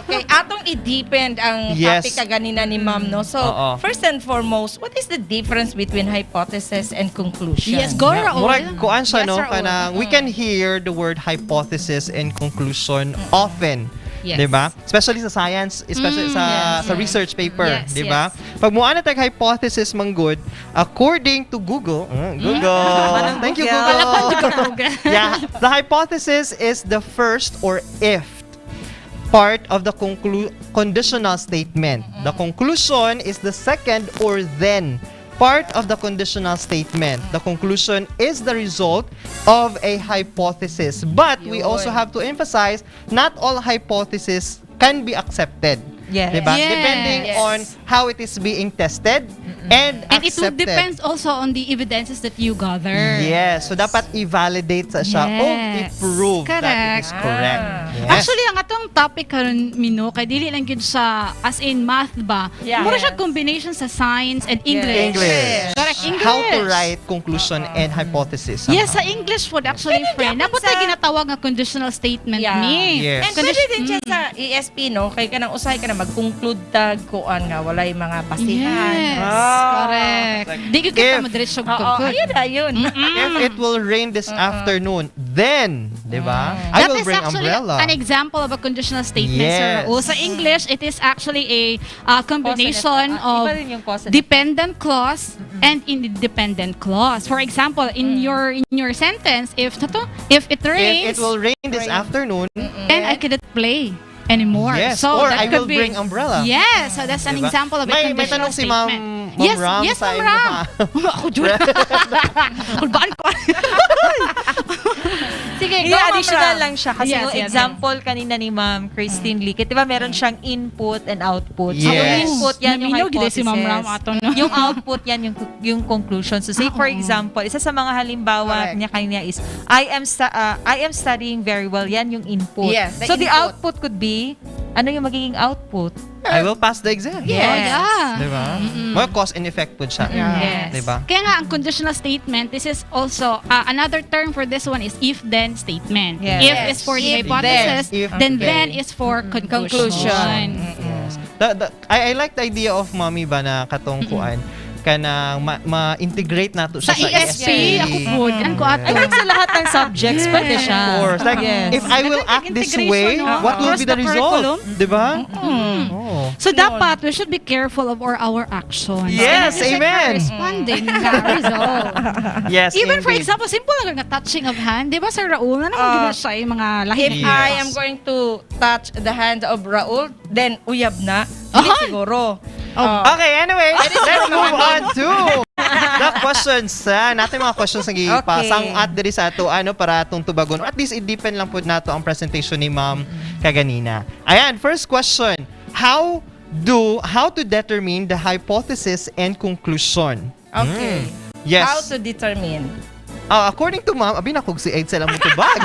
[SPEAKER 8] Okay, atong i-depend ang
[SPEAKER 6] Yes.
[SPEAKER 8] topic kaganina ni Ma'am, no? So,
[SPEAKER 6] Oo.
[SPEAKER 8] first and foremost, what is the difference between hypothesis and conclusion?
[SPEAKER 9] Yes, go Raul.
[SPEAKER 6] Murag kuan siya
[SPEAKER 9] Yes,
[SPEAKER 6] no
[SPEAKER 9] Raul.
[SPEAKER 6] kanang we can hear the word hypothesis and conclusion often.
[SPEAKER 9] Yes.
[SPEAKER 6] 'Di ba? Especially sa science, especially sa
[SPEAKER 9] yes.
[SPEAKER 6] research paper,
[SPEAKER 9] Yes,
[SPEAKER 6] 'di ba?
[SPEAKER 9] yes.
[SPEAKER 6] Pag muana tag hypothesis manggod, according to Google, Google. Thank you Google. Yeah, the hypothesis is the first or if part of the conditional statement. The conclusion is the second or then part of the conditional statement. The conclusion is the result of a hypothesis. But we also have to emphasize, not all hypotheses can be accepted.
[SPEAKER 7] Yes.
[SPEAKER 6] Diba?
[SPEAKER 9] Yes.
[SPEAKER 6] Depending on how it is being tested and
[SPEAKER 9] And it will
[SPEAKER 6] accepted.
[SPEAKER 9] depend also on the evidences that you gather.
[SPEAKER 6] Yes. So, dapat i-validate sa siya o
[SPEAKER 9] Yes.
[SPEAKER 6] i-prove that it is correct. Yes.
[SPEAKER 9] Actually, ang atong topic karon Mino, kay dili lang gyud sa as in math ba?
[SPEAKER 8] Yeah.
[SPEAKER 9] Mura siya combination sa science and English.
[SPEAKER 6] English.
[SPEAKER 9] Correct, English.
[SPEAKER 6] How to write conclusion and hypothesis.
[SPEAKER 9] Yes, sa English would actually friend. Ako
[SPEAKER 8] sa-
[SPEAKER 9] tayo ginatawag nga conditional statement
[SPEAKER 8] Yeah.
[SPEAKER 9] ni.
[SPEAKER 6] Yes.
[SPEAKER 8] And pwede din siya sa ESP, no? Kay kanang usahay ka na mag-conclude tag kuan nga walay mga basihan.
[SPEAKER 9] Yes,
[SPEAKER 6] Ah,
[SPEAKER 9] correct. Di ko kita madiretso
[SPEAKER 8] Oo, ayun.
[SPEAKER 6] If it will rain this afternoon, then, di ba? I
[SPEAKER 9] That
[SPEAKER 6] will
[SPEAKER 9] is
[SPEAKER 6] bring
[SPEAKER 9] actually
[SPEAKER 6] umbrella.
[SPEAKER 9] an example of a conditional statement,
[SPEAKER 6] Yes.
[SPEAKER 9] Sir Raul. Sa English, it is actually a combination of
[SPEAKER 7] Iba rin yung cause and
[SPEAKER 9] dependent clause and independent clause. For example, in your sentence, if it rains,
[SPEAKER 6] If it will rain this afternoon,
[SPEAKER 9] then I cannot play anymore.
[SPEAKER 6] yes,
[SPEAKER 9] So
[SPEAKER 6] or
[SPEAKER 9] that
[SPEAKER 6] I will
[SPEAKER 9] could be,
[SPEAKER 6] bring umbrella.
[SPEAKER 9] Yes, so that's an
[SPEAKER 6] Diba?
[SPEAKER 9] example of a
[SPEAKER 6] May
[SPEAKER 9] conditional
[SPEAKER 6] tanong si
[SPEAKER 9] statement.
[SPEAKER 6] Ma'am
[SPEAKER 9] Yes,
[SPEAKER 6] Ram
[SPEAKER 9] yes,
[SPEAKER 6] sa
[SPEAKER 9] Ma'am
[SPEAKER 6] imo,
[SPEAKER 9] Ram.
[SPEAKER 6] ha?
[SPEAKER 9] Ako, Jun. Kulbaan ko.
[SPEAKER 7] Sige,
[SPEAKER 8] Hindi,
[SPEAKER 7] go,
[SPEAKER 8] additional
[SPEAKER 7] Ma'am.
[SPEAKER 8] lang siya.
[SPEAKER 7] Kasi
[SPEAKER 9] Yes,
[SPEAKER 7] yung
[SPEAKER 9] yes,
[SPEAKER 7] example kanina ni Ma'am Christine Lickit, di ba meron siyang input and output. So,
[SPEAKER 6] Yes.
[SPEAKER 7] yung input, yan yung
[SPEAKER 9] Naminaw, gid
[SPEAKER 7] hypothesis.
[SPEAKER 9] si Ma'am Ram ato, no?
[SPEAKER 7] Yung output, yan yung conclusion. So, say for example, isa sa mga halimbawa niya kanina is, I am studying very well. Yan yung input.
[SPEAKER 8] Yes, the
[SPEAKER 7] so, the
[SPEAKER 8] input.
[SPEAKER 7] output could be, ano yung magiging output?
[SPEAKER 6] I will pass the exam.
[SPEAKER 7] Yes.
[SPEAKER 9] Yeah.
[SPEAKER 6] Di ba? Mga cause and effect po siya.
[SPEAKER 7] Yes.
[SPEAKER 6] Di ba?
[SPEAKER 9] Kaya nga, ang conditional statement, this is also, another term for this one is if-then statement.
[SPEAKER 7] Yes.
[SPEAKER 9] If is for the
[SPEAKER 8] If,
[SPEAKER 9] hypothesis,
[SPEAKER 6] then. If,
[SPEAKER 9] then
[SPEAKER 6] then.
[SPEAKER 9] then is for conclusion.
[SPEAKER 6] Yes. I like the idea of mommy ba na katong kuan kanang ma-integrate nato
[SPEAKER 9] Sa
[SPEAKER 6] siya
[SPEAKER 9] ESP, ako po, yan ko ato.
[SPEAKER 7] I think sa lahat ng subjects, pwede siya.
[SPEAKER 6] Of course. Like,
[SPEAKER 7] Yes.
[SPEAKER 6] if I will act this way,
[SPEAKER 9] Integration, no?
[SPEAKER 6] what will
[SPEAKER 9] Across
[SPEAKER 6] be the
[SPEAKER 9] the
[SPEAKER 6] result?
[SPEAKER 9] curriculum.
[SPEAKER 6] Di ba? Oh.
[SPEAKER 9] So dapat, we should be careful of our actions.
[SPEAKER 6] Yes,
[SPEAKER 9] Kasi
[SPEAKER 6] amen.
[SPEAKER 9] corresponding nga result.
[SPEAKER 6] Yes,
[SPEAKER 9] Even for
[SPEAKER 6] indeed.
[SPEAKER 9] example, simple lang nga touching of hand. Di ba, Sir Raul? Na naman siya yung mga lahit.
[SPEAKER 8] If
[SPEAKER 6] Yes.
[SPEAKER 8] I am going to touch the hand of Raul, then uyab na. Hindi siguro.
[SPEAKER 6] Okay, anyway, let's move on to the questions. Natin mga questions na gipasang at diri sa ato ano para atong tubagon. Or at least i-depend lang po nato ang presentation ni Ma'am kaganina. Ayan, first question. How to determine the hypothesis and conclusion?
[SPEAKER 8] Okay.
[SPEAKER 6] Yes.
[SPEAKER 8] How to determine?
[SPEAKER 6] According to Ma'am, abi nakog si Ed sa lamang tubag.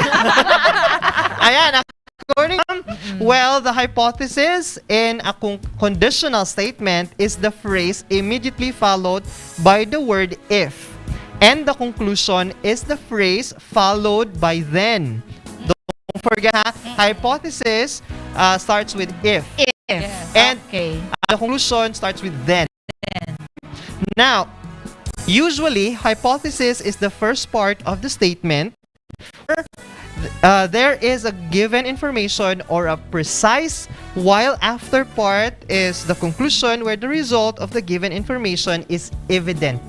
[SPEAKER 6] Ayan, according to well, the hypothesis in a conditional statement is the phrase immediately followed by the word if. And the conclusion is the phrase followed by then. Don't forget, hypothesis starts with if. And the conclusion starts with then. Now, usually, hypothesis is the first part of the statement. There is a given information or a precise, while after part is the conclusion where the result of the given information is evident.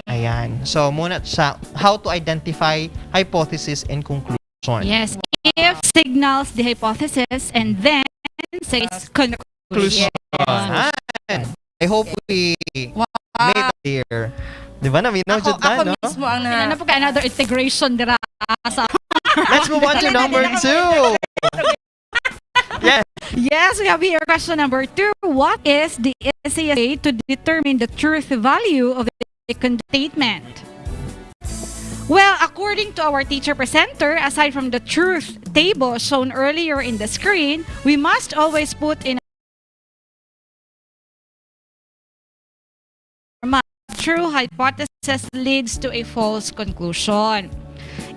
[SPEAKER 6] Ayan. So, muna siya, how to identify hypothesis and conclusion.
[SPEAKER 9] Yes. If signals the hypothesis and then says conclusion.
[SPEAKER 6] Ayan. I hope we made it clear. Di ba? Naminaw dyan tayo, no?
[SPEAKER 8] Mismo ang
[SPEAKER 9] Ano po ka another integration dira sa
[SPEAKER 6] Let's move on to number 2. Yes.
[SPEAKER 9] Yes, we have here question number 2. What is the easiest way to determine the truth value of a statement? Well, according to our teacher presenter, aside from the truth table shown earlier in the screen, we must always put in true hypothesis leads to a false conclusion.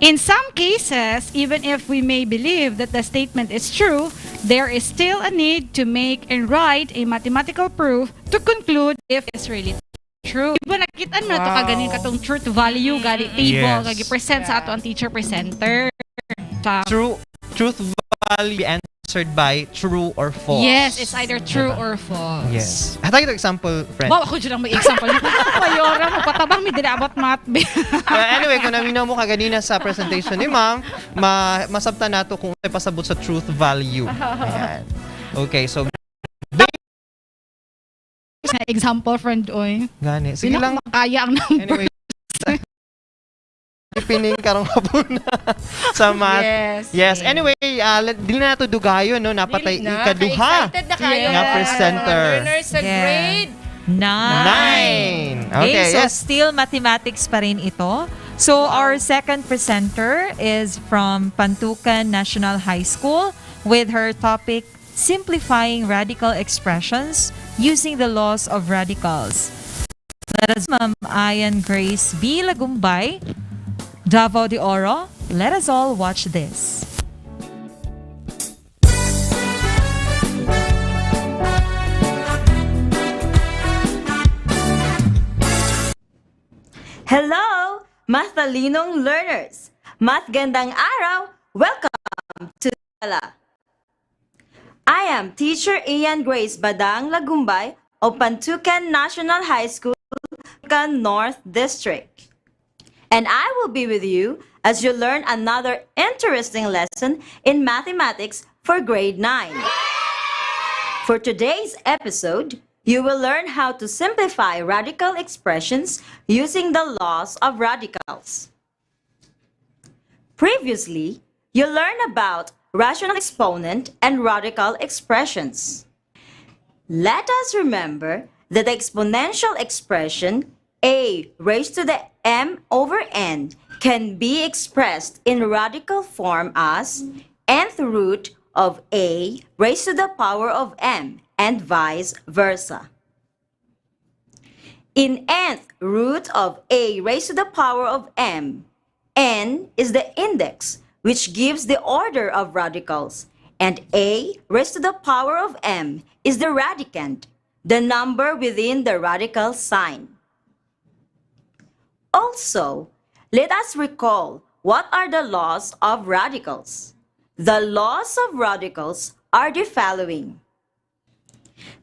[SPEAKER 9] In some cases, even if we may believe that the statement is true, there is still a need to make and write a mathematical proof to conclude if it's really true. Diba nakita mo na ito kaganin katong truth value, gani table,
[SPEAKER 6] Yes.
[SPEAKER 9] present sa ato ang teacher presenter.
[SPEAKER 6] Truth value answered by true or false.
[SPEAKER 9] Yes, it's either true or false.
[SPEAKER 6] Yes. Hatay ito example, friend.
[SPEAKER 9] Wow, ako dyan ang may example. Mayora mo, patabang may dinabot mat.
[SPEAKER 6] Anyway, kung naminaw mo kaganina sa presentation ni Ma'am, masabta nato kung ay pasabot sa truth value. Ayan. Okay, so
[SPEAKER 9] Example, friend, oy.
[SPEAKER 6] gani. Sige lang.
[SPEAKER 9] Makaya ang number.
[SPEAKER 6] Anyway, pining karong hapon na sa math. Yes. Anyway, dili na nato dugayon, no? Napatay ikaduha
[SPEAKER 8] Excited na kayo.
[SPEAKER 6] nga presenter.
[SPEAKER 8] Learners sa grade
[SPEAKER 6] 9. Okay,
[SPEAKER 7] so
[SPEAKER 6] yes.
[SPEAKER 7] still mathematics pa rin ito. So our second presenter is from Pantukan National High School with her topic, Simplifying Radical Expressions Using the Laws of Radicals. Let us, Ma'am Ayan Grace B. Lagumbay, Davao de Oro. Let us all watch this.
[SPEAKER 14] Hello, Mathalinong learners! Gandang araw! Welcome to Eskwela. I am Teacher Ian Grace Badang Lagumbay of Pantukan National High School, Pantukan North District. And I will be with you as you learn another interesting lesson in mathematics for grade 9. For today's episode, you will learn how to simplify radical expressions using the laws of radicals. Previously, you learned about rational exponent and radical expressions. Let us remember that the exponential expression a raised to the m over n can be expressed in radical form as nth root of a raised to the power of m and vice versa. In nth root of a raised to the power of m, n is the index which gives the order of radicals, and a raised to the power of m is the radicand, the number within the radical sign. Also, let us recall what are the laws of radicals. The laws of radicals are the following.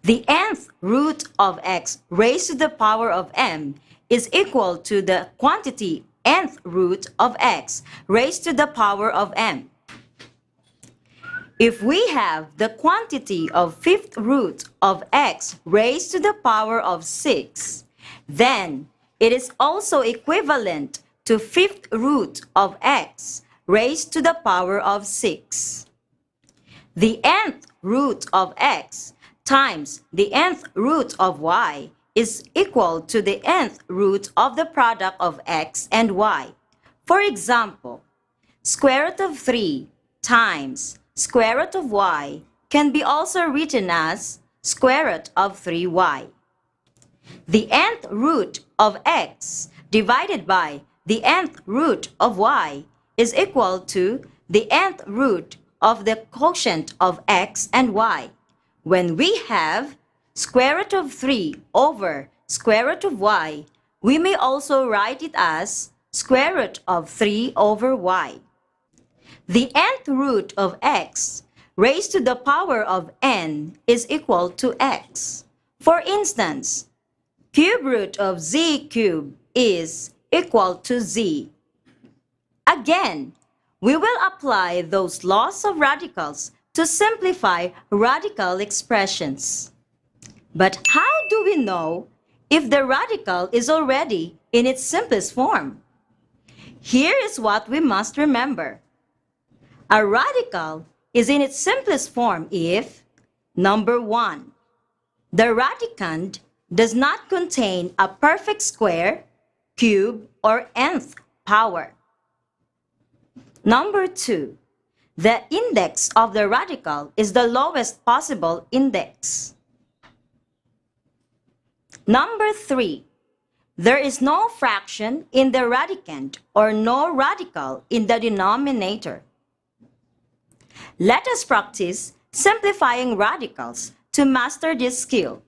[SPEAKER 14] The nth root of x raised to the power of m is equal to the quantity nth root of x raised to the power of m. If we have the quantity of fifth root of x raised to the power of 6, then it is also equivalent to fifth root of x raised to the power of 6. The nth root of x times the nth root of y is equal to the nth root of the product of x and y. For example, square root of 3 times square root of y can be also written as square root of 3y. The nth root of x divided by the nth root of y is equal to the nth root of the quotient of x and y. When we have square root of 3 over square root of y, we may also write it as square root of 3 over y. The nth root of x raised to the power of n is equal to x. For instance, cube root of z cubed is equal to z. Again, we will apply those laws of radicals to simplify radical expressions. But how do we know if the radical is already in its simplest form? Here is what we must remember. A radical is in its simplest form if, number 1, the radicand does not contain a perfect square, cube, or nth power. Number 2, the index of the radical is the lowest possible index. Number 3, there is no fraction in the radicand or no radical in the denominator. Let us practice simplifying radicals to master this skill.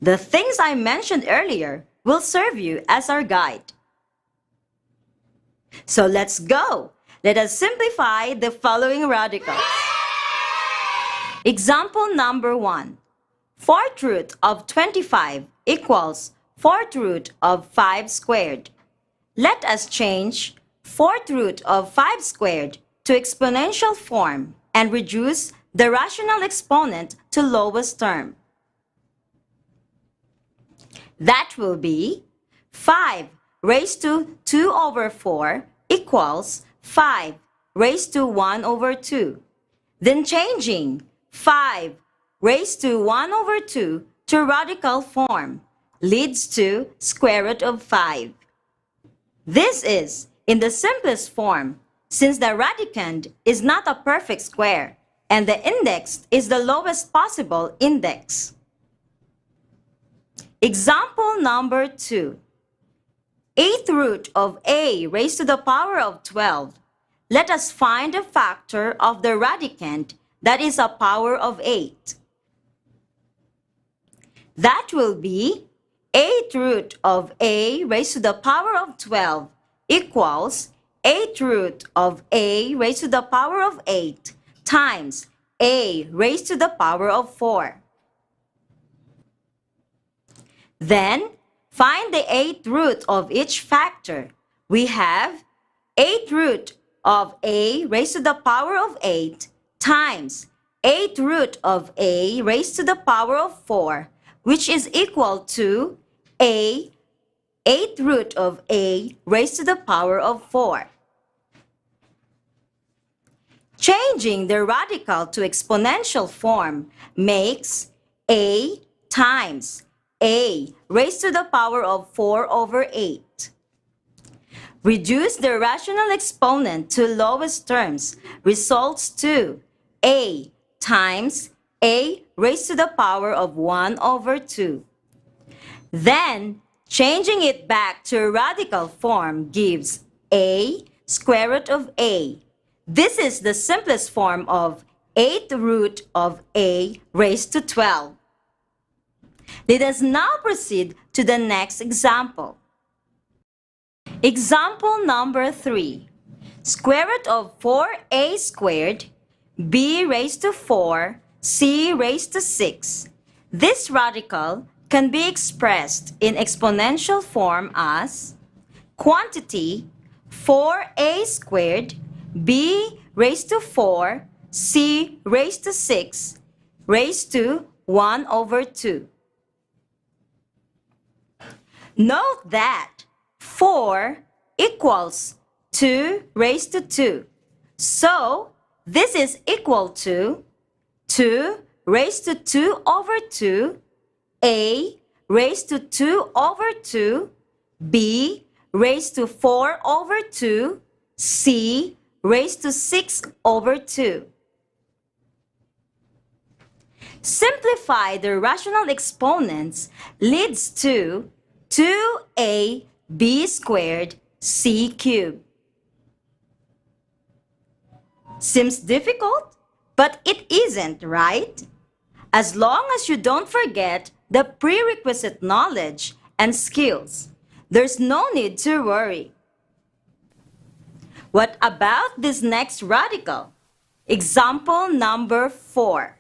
[SPEAKER 14] The things I mentioned earlier will serve you as our guide. So let's go! Let us simplify the following radicals. Example number 1. Fourth root of 25 equals fourth root of 5 squared. Let us change fourth root of 5 squared to exponential form and reduce the rational exponent to lowest term. That will be 5 raised to 2 over 4 equals 5 raised to 1 over 2. Then changing 5 raised to 1 over 2 to radical form leads to square root of 5. This is in the simplest form since the radicand is not a perfect square and the index is the lowest possible index. Example number 2. Eighth root of a raised to the power of 12. Let us find a factor of the radicand that is a power of 8. That will be 8th root of a raised to the power of 12 equals 8th root of a raised to the power of 8 times a raised to the power of 4. Then, find the 8th root of each factor. We have 8th root of a raised to the power of 8 times 8th root of a raised to the power of 4, which is equal to a 8th root of a raised to the power of 4. Changing the radical to exponential form makes a times a raised to the power of 4 over 8. Reduce the rational exponent to lowest terms results to a times a raised to the power of 1 over 2. Then, changing it back to a radical form gives a square root of a. This is the simplest form of 8th root of a raised to 12. Let us now proceed to the next example. Example number 3. Square root of 4a squared, b raised to 4, c raised to 6. This radical can be expressed in exponential form as quantity 4a squared, b raised to 4, c raised to 6, raised to 1 over 2. Note that 4 equals 2 raised to 2. So, this is equal to 2 raised to 2 over 2, a raised to 2 over 2, b raised to 4 over 2, c raised to 6 over 2. Simplify the rational exponents leads to 2ab squared c cubed. Seems difficult, but it isn't, right? As long as you don't forget the prerequisite knowledge and skills, there's no need to worry. What about this next radical? Example number 4.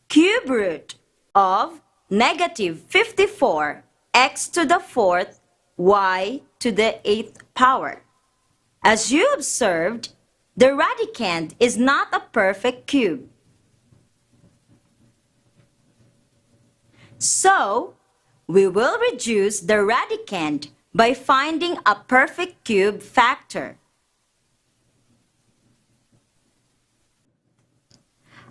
[SPEAKER 14] Cube root of negative 54 x to the 4th, y to the 8th power. As you observed, the radicand is not a perfect cube. So, we will reduce the radicand by finding a perfect cube factor.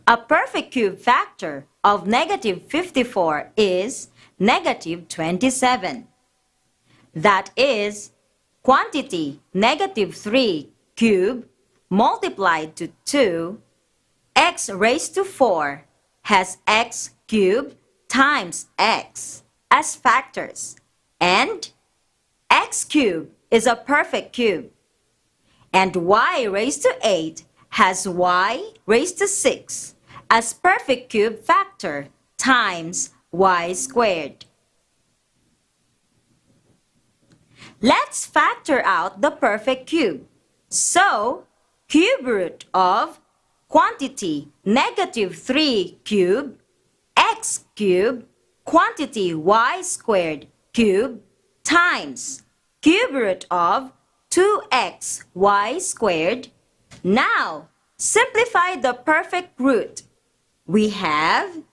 [SPEAKER 14] A perfect cube factor of negative 54 is negative 27. That is, quantity negative 3 cubed multiplied to 2, x raised to 4 has x cubed times x as factors, and x cubed is a perfect cube, and y raised to 8 has y raised to 6 as perfect cube factor times y squared. Let's factor out the perfect cube. So, cube root of quantity negative 3 cubed x cubed quantity y squared cubed times cube root of 2x y squared. Now, simplify the perfect root. We have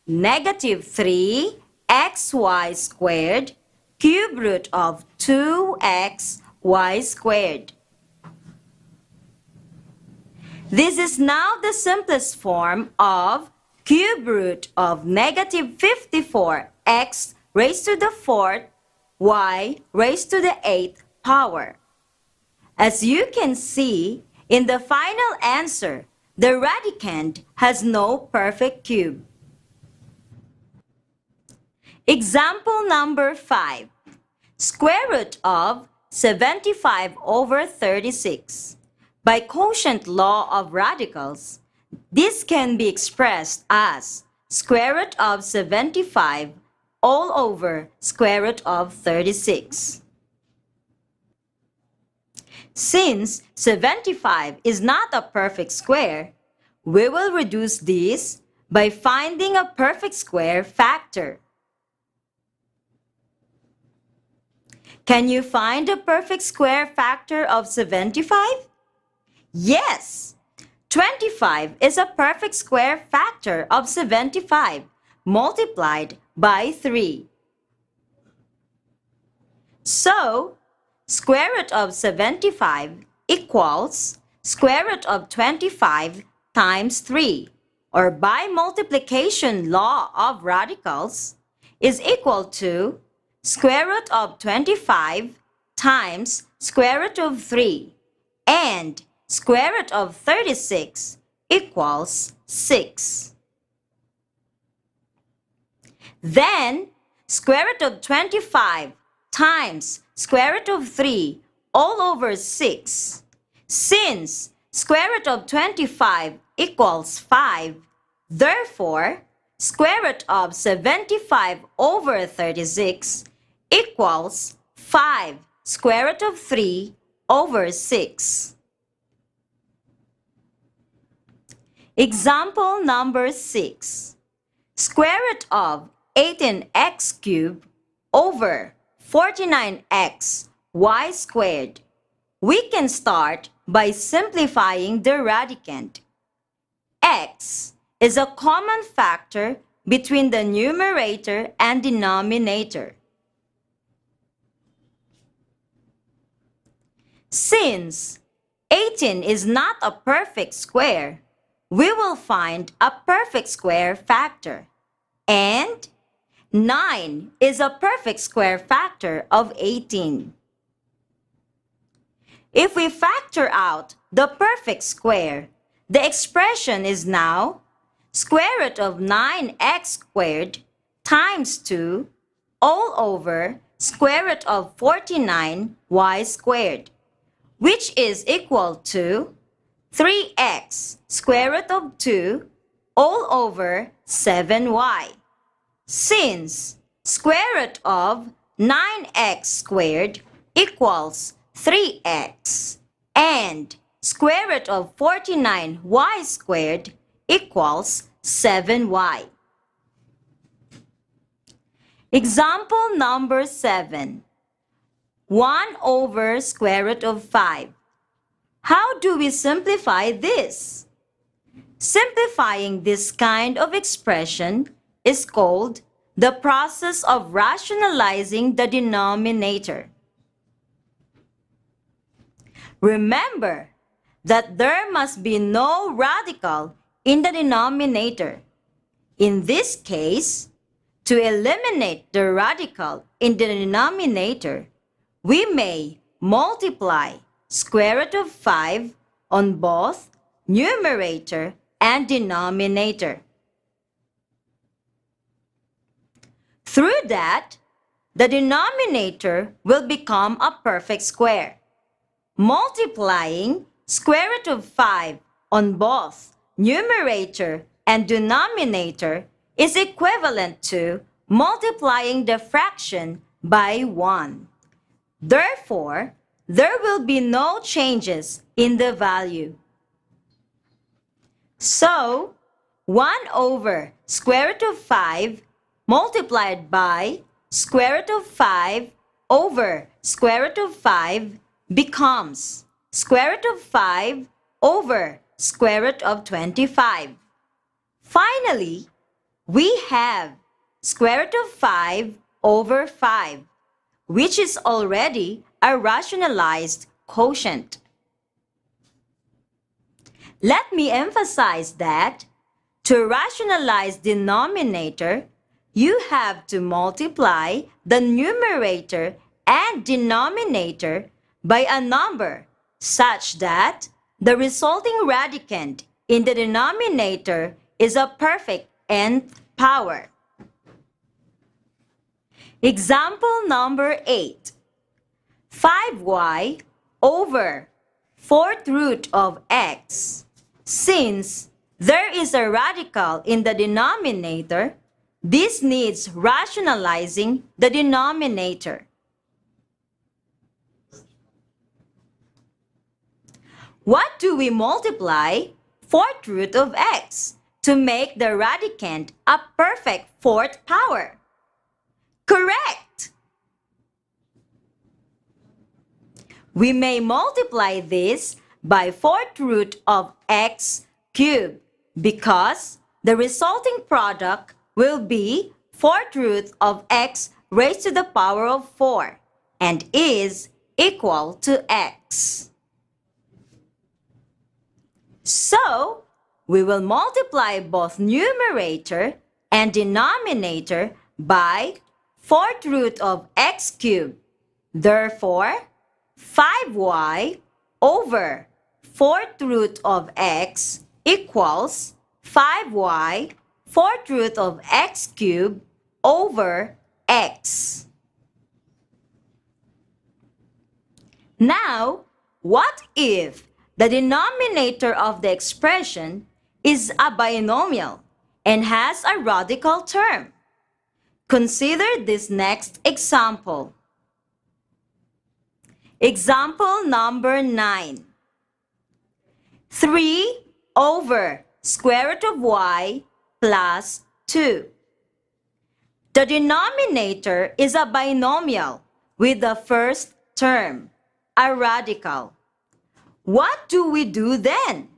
[SPEAKER 14] negative 3 xy squared cube root of 2x y squared. This is now the simplest form of cube root of negative 54 x raised to the 4th, y raised to the 8th power. As you can see, in the final answer, the radicand has no perfect cube. Example number 5. Square root of 75 over 36. By quotient law of radicals, this can be expressed as square root of 75 all over square root of 36. Since 75 is not a perfect square, we will reduce this by finding a perfect square factor. Can you find a perfect square factor of 75? Yes! 25 is a perfect square factor of 75 multiplied by 3. So, square root of 75 equals square root of 25 times 3, or by multiplication law of radicals, is equal to square root of 25 times square root of 3, and square root of 36 equals 6. Then, square root of 25 times square root of 3 all over 6. Since square root of 25 equals 5, therefore, square root of 75 over 36 equals 5 square root of 3 over 6. Example number 6. Square root of 18x cubed over 49x y squared. We can start by simplifying the radicand. X is a common factor between the numerator and denominator. Since 18 is not a perfect square, we will find a perfect square factor. And 9 is a perfect square factor of 18. If we factor out the perfect square, the expression is now square root of 9x squared times 2 all over square root of 49y squared, which is equal to 3x square root of 2 all over 7y. Since square root of 9x squared equals 3x and square root of 49y squared equals 7y. Example number 7. 1 over square root of 5. How do we simplify this? Simplifying this kind of expression is called the process of rationalizing the denominator. Remember that there must be no radical in the denominator. In this case, to eliminate the radical in the denominator, we may multiply square root of 5 on both numerator and denominator. Through that, the denominator will become a perfect square. Multiplying square root of 5 on both numerator and denominator is equivalent to multiplying the fraction by 1. Therefore, there will be no changes in the value. So, 1 over square root of 5 multiplied by square root of 5 over square root of 5 becomes square root of 5 over square root of 25. Finally, we have square root of 5 over 5, which is already a rationalized quotient. Let me emphasize that to rationalize denominator, you have to multiply the numerator and denominator by a number such that the resulting radicand in the denominator is a perfect nth power. Example number 8. 5y over 4th root of x. Since there is a radical in the denominator, this needs rationalizing the denominator. What do we multiply fourth root of x to make the radicand a perfect fourth power? Correct! We may multiply this by fourth root of x cubed because the resulting product will be fourth root of x raised to the power of 4 and is equal to x. So, we will multiply both numerator and denominator by fourth root of x cubed. Therefore, 5y over fourth root of x equals 5y fourth root of x cubed over x. Now, what if the denominator of the expression is a binomial and has a radical term? Consider this next example. Example number 9. 3 over square root of y plus 2. The denominator is a binomial with the first term, a radical. What do we do then?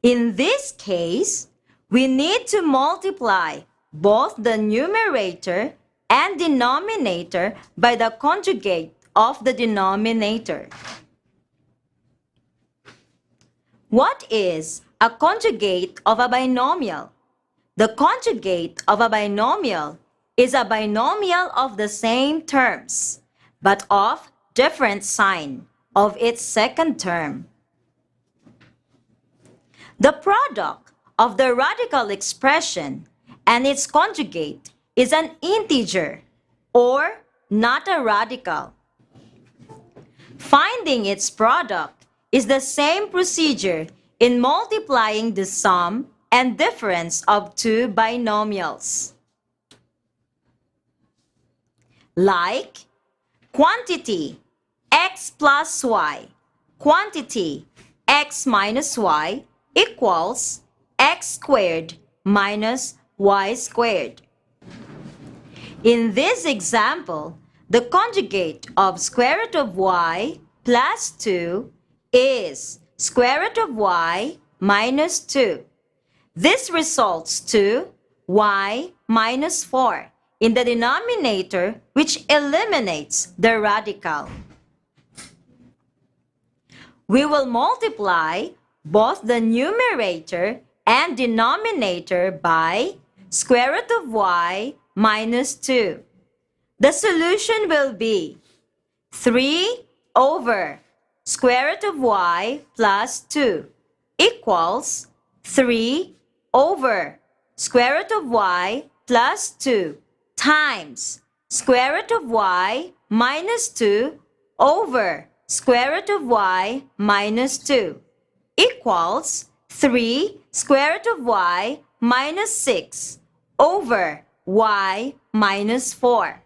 [SPEAKER 14] In this case, we need to multiply both the numerator and denominator by the conjugate of the denominator. What is a conjugate of a binomial? The conjugate of a binomial is a binomial of the same terms, but of different sign of its second term. The product of the radical expression and its conjugate is an integer or not a radical. Finding its product is the same procedure in multiplying the sum and difference of two binomials. Like quantity x plus y, quantity x minus y equals x squared minus y squared. In this example, the conjugate of square root of y plus 2 is square root of y minus 2. This results to y minus 4 in the denominator, which eliminates the radical. We will multiply both the numerator and denominator by square root of y minus 2. The solution will be 3 over square root of y plus 2 equals 3 over square root of y plus 2 times square root of y minus 2 over square root of y minus 2 equals 3 square root of y minus 6 over y minus 4.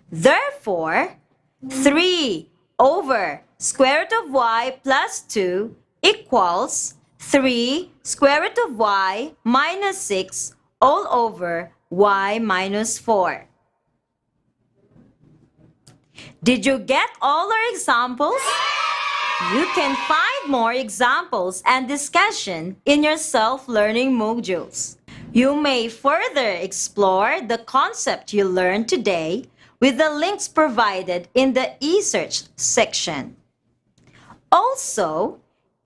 [SPEAKER 14] Therefore, 3 over square root of y plus 2 equals 3 square root of y minus 6 all over y minus 4. Did you get all our examples? You can find more examples and discussion in your self-learning modules. You may further explore the concept you learned today with the links provided in the e-search section. Also,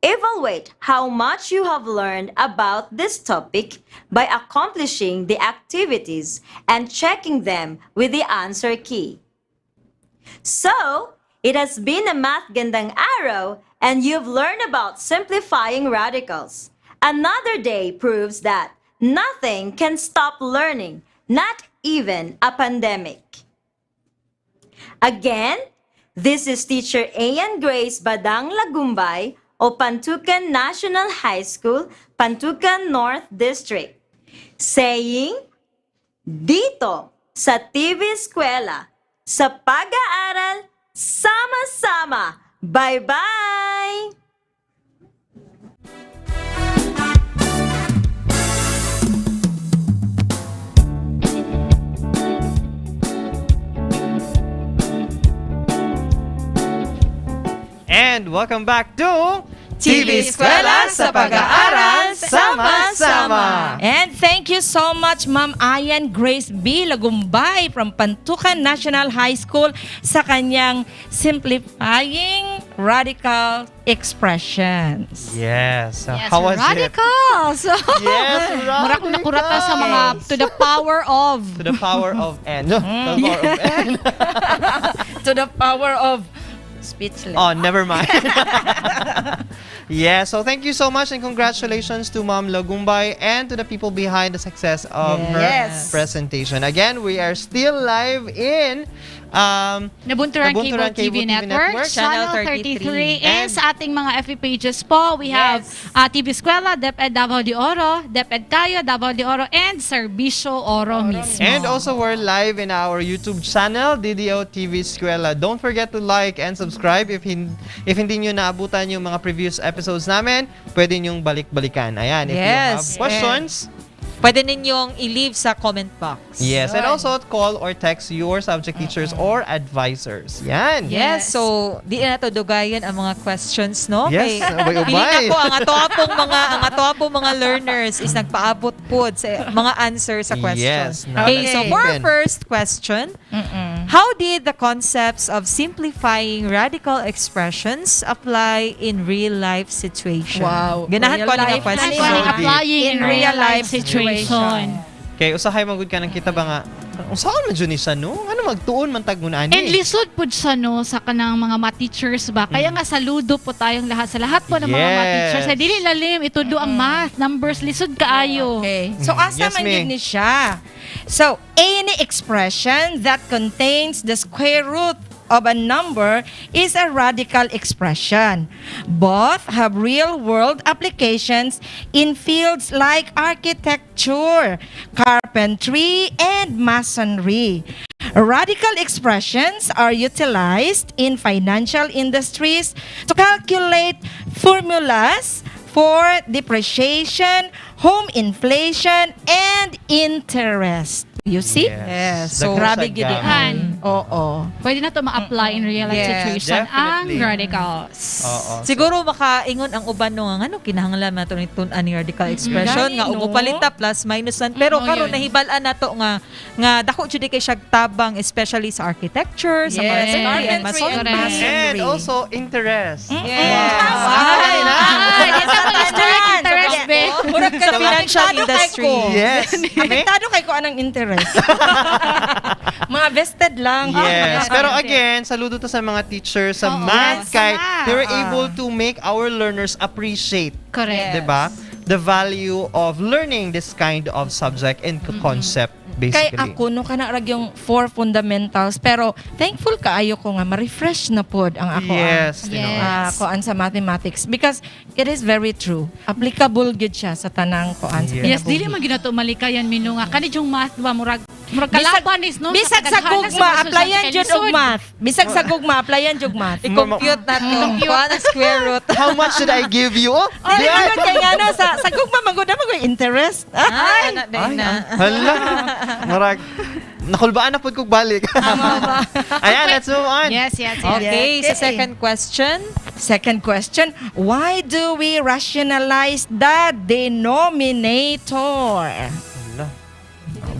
[SPEAKER 14] evaluate how much you have learned about this topic by accomplishing the activities and checking them with the answer key. So, it has been a Math Gandang Araw and you've learned about simplifying radicals. Another day proves that nothing can stop learning, not even a pandemic. Again, this is Teacher Ayan Grace Badang Lagumbay o Pantukan National High School, Pantukan North District, saying dito sa TV Eskwela. Sa pag-aaral, sama-sama. Bye-bye!
[SPEAKER 6] And welcome back to TV Eskwela sa pag-aaral, sama-sama.
[SPEAKER 8] And thank you so much, Ma'am Ayan Grace B. Lagumbay from Pantukan National High School sa kanyang simplifying radical expressions.
[SPEAKER 6] Yes. How was
[SPEAKER 9] radicals.
[SPEAKER 6] Yes,
[SPEAKER 9] Mura kong nakurata sa mga to the power of.
[SPEAKER 6] To the power of N. No, to the power of N.
[SPEAKER 8] To the power of speechless.
[SPEAKER 6] Oh, never mind. Yeah, so thank you so much and congratulations to Ma'am Lagumbay and to the people behind the success of her presentation. Again, we are still live in
[SPEAKER 9] Nabunturan Cable TV Network, Channel 33, and sa ating mga FB pages po, we have TV Eskwela, DepEd Davao de Oro, DepEd Tayo, Davao de Oro, and Serbisyo Oro mismo.
[SPEAKER 6] And also we're live in our YouTube channel, DDO TV Eskwela. Don't forget to like and subscribe. If hindi nyo naabutan yung mga previous episodes namin, pwede nyong balik-balikan. Ayan, if you have questions,
[SPEAKER 7] pwede ninyong i-leave sa comment box.
[SPEAKER 6] Yes, and also call or text your subject teachers or advisors. Yan.
[SPEAKER 7] Yes, so di na to dugayan ang mga questions, no?
[SPEAKER 6] Yes,
[SPEAKER 7] Piling ako ang ato pong mga learners is nagpaabot po sa mga answer sa questions.
[SPEAKER 6] Yes.
[SPEAKER 7] Okay, so for our first question, how did the concepts of simplifying radical expressions apply in real life situation?
[SPEAKER 8] Wow.
[SPEAKER 7] Ganahan ko ang question.
[SPEAKER 9] Applying in real life situation.
[SPEAKER 6] Okay, usahay magud ka ng kita ba nga usaon man jud ni siya no? Ano magtuon man tag ani?
[SPEAKER 9] And lisod pud sa no sa kanang mga teachers ba. Kaya nga saludo po tayong lahat sa lahat po ng mga teachers. Sa dili lalim itudo ang math, numbers lisod kaayo.
[SPEAKER 8] Okay. So asa man yun ni siya. So any expression that contains the square root of a number is a radical expression. Both have real-world applications in fields like architecture, carpentry, and masonry. Radical expressions are utilized in financial industries to calculate formulas for depreciation, home inflation, and interest. You see?
[SPEAKER 7] Yes.
[SPEAKER 8] So, grabe gid yan. Oo.
[SPEAKER 9] Pwede na to ma-apply in real life situation ang radicals.
[SPEAKER 7] Siguro makaingon ang uban no nga ano kinahanglan man to ni tun-an ni radical expression nga ug upalita plus minus lan pero karon nahibal-an nato nga dako jud kay siya tabang especially sa architecture, sa carpentry and masonry.
[SPEAKER 6] And also interest.
[SPEAKER 7] Murag ka financial industry.
[SPEAKER 6] Yes.
[SPEAKER 8] Apektado kay ko anang interest. Mga vested lang.
[SPEAKER 6] Yes. Pero again, saludo to sa mga teachers sa math kay they're able to make our learners appreciate.
[SPEAKER 9] Correct.
[SPEAKER 6] Diba? The value of learning this kind of subject and concept. Basically.
[SPEAKER 8] Kay ako, no kana rag yung 4 fundamentals, pero thankful kaayo ko nga ma-refresh na pod ang ako koan sa mathematics because it is very true. Applicable gid siya sa tanang koan sa
[SPEAKER 9] Yes, dili man ginato malikayan mino nga kani yung math ba murag kalaban is no.
[SPEAKER 8] Bisag sa gugma applyan jud og math. Bisag sa gugma applyan jud math.
[SPEAKER 7] I-compute natin kuan ang square root.
[SPEAKER 6] How much should I give you?
[SPEAKER 8] Dili man kay ngano sa gugma magud na interest.
[SPEAKER 7] Ay,
[SPEAKER 6] Hala. Marag nakulbaan na pud kog balik. Ayan, let's move on.
[SPEAKER 9] Yes.
[SPEAKER 7] Okay, so second question.
[SPEAKER 8] Second question, why do we rationalize the denominator?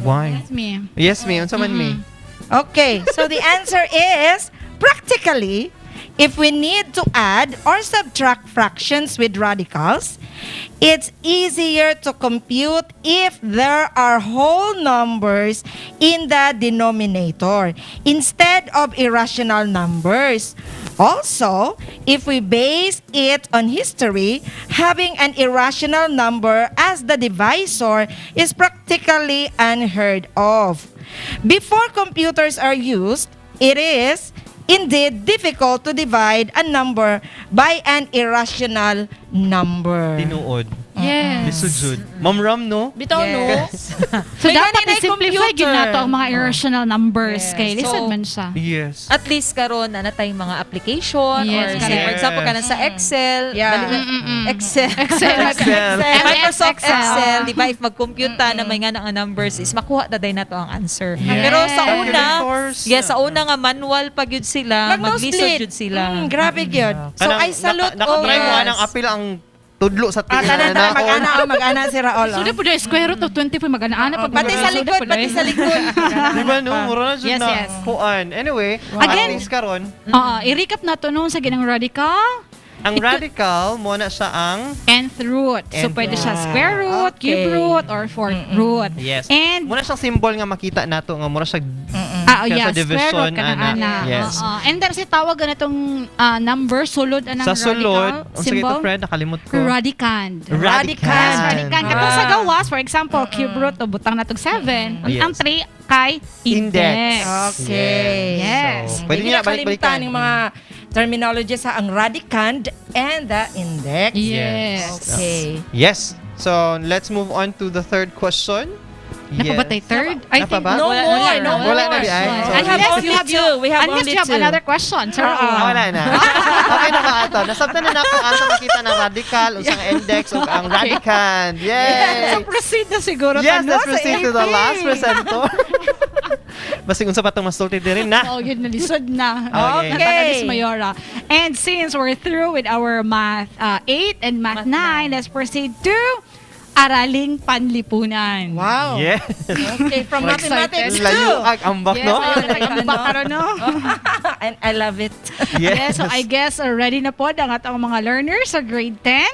[SPEAKER 6] Why? Yes, me. Unsa man me?
[SPEAKER 8] Okay, so the answer is practically, if we need to add or subtract fractions with radicals, it's easier to compute if there are whole numbers in the denominator instead of irrational numbers. Also, if we base it on history, having an irrational number as the divisor is practically unheard of. Before computers are used, it is indeed difficult to divide a number by an irrational number.
[SPEAKER 6] Tinuod.
[SPEAKER 9] Yes.
[SPEAKER 6] Lisod jud. Ma'am Ram, no?
[SPEAKER 8] Bitaw no.
[SPEAKER 9] So
[SPEAKER 8] May
[SPEAKER 9] dapat
[SPEAKER 8] ganun ay
[SPEAKER 9] i-simplify
[SPEAKER 8] computer.
[SPEAKER 9] ginato ang mga irrational numbers
[SPEAKER 7] Yes.
[SPEAKER 9] kay lisod
[SPEAKER 7] So,
[SPEAKER 9] man siya.
[SPEAKER 6] Yes.
[SPEAKER 7] At least karon na tayong mga application
[SPEAKER 9] Yes,
[SPEAKER 7] or say, for
[SPEAKER 6] correct.
[SPEAKER 7] example kana sa Excel,
[SPEAKER 8] Yeah.
[SPEAKER 7] dali na- Excel.
[SPEAKER 6] Excel.
[SPEAKER 7] Microsoft
[SPEAKER 9] Excel.
[SPEAKER 7] Excel, di ba if mag-compute ta na may nga nga numbers is makuha ta day na to ang answer.
[SPEAKER 6] Yes.
[SPEAKER 7] Pero sa una,
[SPEAKER 6] Calculators.
[SPEAKER 7] yes, sa una nga manual pag yun sila, maglisod yun sila.
[SPEAKER 8] Grabe gyud. So I salute all.
[SPEAKER 6] Nakatry mo anang apil ang tudlo sa tingin
[SPEAKER 8] Tanan mag-ana si Raul.
[SPEAKER 9] So di po dahil square root of 20 po mag-ana-ana pag
[SPEAKER 8] Pati sa likod, pati sa likod.
[SPEAKER 6] Di ba no? Mura na dyan
[SPEAKER 9] Yes,
[SPEAKER 6] na.
[SPEAKER 9] yes.
[SPEAKER 6] Kuan. Anyway,
[SPEAKER 9] Again.
[SPEAKER 6] at least karon,
[SPEAKER 9] I-recap na to noon sa ginang radical.
[SPEAKER 6] ang radical mo na siya ang
[SPEAKER 9] Nth root. So,
[SPEAKER 6] Nth
[SPEAKER 9] pwede
[SPEAKER 6] root.
[SPEAKER 9] siya square root,
[SPEAKER 8] Okay.
[SPEAKER 9] cube root, or fourth root.
[SPEAKER 6] yes.
[SPEAKER 9] And,
[SPEAKER 6] Muna siyang symbol nga makita nato nga mura siya
[SPEAKER 9] yeah,
[SPEAKER 6] sa
[SPEAKER 9] square
[SPEAKER 6] division
[SPEAKER 9] root ka na, ana.
[SPEAKER 6] Yes.
[SPEAKER 9] And then, si tawag na itong number, sulod anang
[SPEAKER 6] Sa sulod,
[SPEAKER 9] radical
[SPEAKER 6] ang sige to
[SPEAKER 9] symbol.
[SPEAKER 6] friend, nakalimot ko.
[SPEAKER 9] Radicand.
[SPEAKER 6] Radicand.
[SPEAKER 9] Yes, radicand. Katong sa gawas, for example, cube root, o butang na itong 7.
[SPEAKER 6] Yes.
[SPEAKER 9] Ang 3 kay index.
[SPEAKER 8] Okay.
[SPEAKER 9] Yes.
[SPEAKER 6] So, pwede niya balik-balikan.
[SPEAKER 8] ng mga terminology sa ang radicand and the index.
[SPEAKER 9] Yes.
[SPEAKER 8] Okay.
[SPEAKER 6] Yes. So, let's move on to the third question.
[SPEAKER 9] Napabatay third? I think
[SPEAKER 6] Napaba?
[SPEAKER 8] No more, no more.
[SPEAKER 6] Wala na di ay. So,
[SPEAKER 8] I have
[SPEAKER 9] Unless
[SPEAKER 8] only
[SPEAKER 9] you have
[SPEAKER 8] two. We have
[SPEAKER 9] Unless
[SPEAKER 8] only
[SPEAKER 9] you have
[SPEAKER 8] two.
[SPEAKER 9] another question. Sir.
[SPEAKER 6] wala na. Okay na ba ito? Nasabtan na ako ang makita ng radical, usang index, o ang radicand. Yay!
[SPEAKER 9] So proceed na siguro.
[SPEAKER 6] Yes,
[SPEAKER 9] tano,
[SPEAKER 6] let's
[SPEAKER 9] sa
[SPEAKER 6] proceed to the
[SPEAKER 9] AP.
[SPEAKER 6] last presenter. Basing unsa pa itong masulti din na.
[SPEAKER 9] Oh, yun, nalisod na.
[SPEAKER 6] Okay.
[SPEAKER 9] Natalis Mayora. And since we're through with our Math 8 and Math 9, let's proceed to Araling Panlipunan.
[SPEAKER 8] Wow.
[SPEAKER 6] Yes.
[SPEAKER 8] Okay, from
[SPEAKER 9] We're
[SPEAKER 8] mathematics
[SPEAKER 9] excited.
[SPEAKER 6] Layo
[SPEAKER 8] too.
[SPEAKER 6] ang ambak, no?
[SPEAKER 9] No?
[SPEAKER 8] And I love it.
[SPEAKER 9] Yes, so I guess ready na po ang atong mga learners sa grade 10.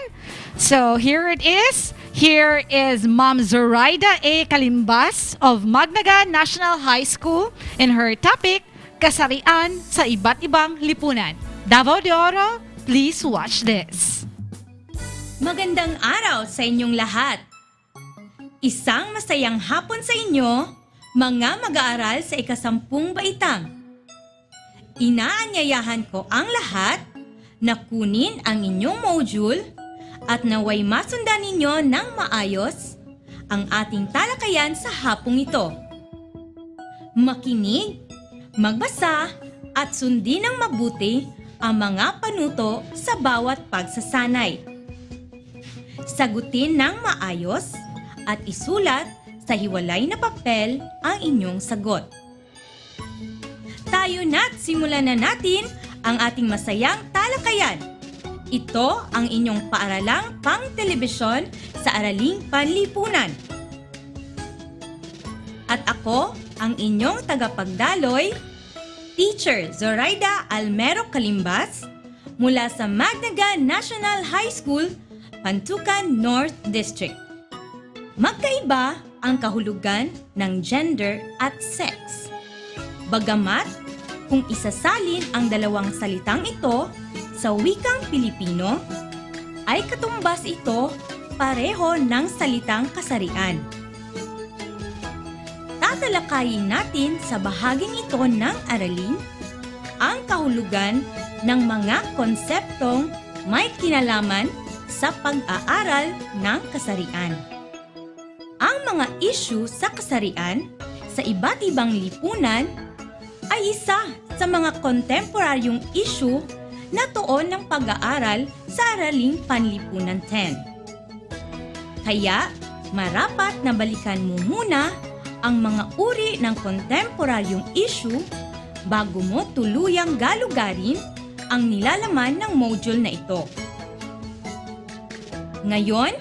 [SPEAKER 9] So here it is. Here is Ma'am Zoraida A. Kalimbas of Magnaga National High School in her topic, Kasarian sa Iba't Ibang Lipunan. Davao de Oro, please watch this.
[SPEAKER 15] Magandang araw sa inyong lahat. Isang masayang hapon sa inyo, mga mag-aaral sa ikasampung baitang. Inaanyayahan ko ang lahat na kunin ang inyong module at naway masundan ninyo ng maayos ang ating talakayan sa hapong ito. Makinig, magbasa at sundin ng mabuti ang mga panuto sa bawat pagsasanay. Sagutin ng maayos at isulat sa hiwalay na papel ang inyong sagot. Tayo na't simulan na natin ang ating masayang talakayan. Ito ang inyong paaralang pang-telebisyon sa Araling Panlipunan. At ako, ang inyong tagapagdaloy, Teacher Zoraida Almero Kalimbas, mula sa Magnaga National High School, Pantukan North District. Magkaiba ang kahulugan ng gender at sex. Bagamat, kung isasalin ang dalawang salitang ito sa wikang Pilipino, ay katumbas ito pareho ng salitang kasarian. Tatalakayin natin sa bahaging ito ng aralin ang kahulugan ng mga konseptong may kinalaman sa pag-aaral ng kasarian. Ang mga issue sa kasarian sa iba't ibang lipunan ay isa sa mga kontemporaryong issue na tuon ng pag-aaral sa Araling Panlipunan 10. Kaya, marapat na balikan mo muna ang mga uri ng kontemporaryong issue bago mo tuluyang galugarin ang nilalaman ng module na ito. Ngayon,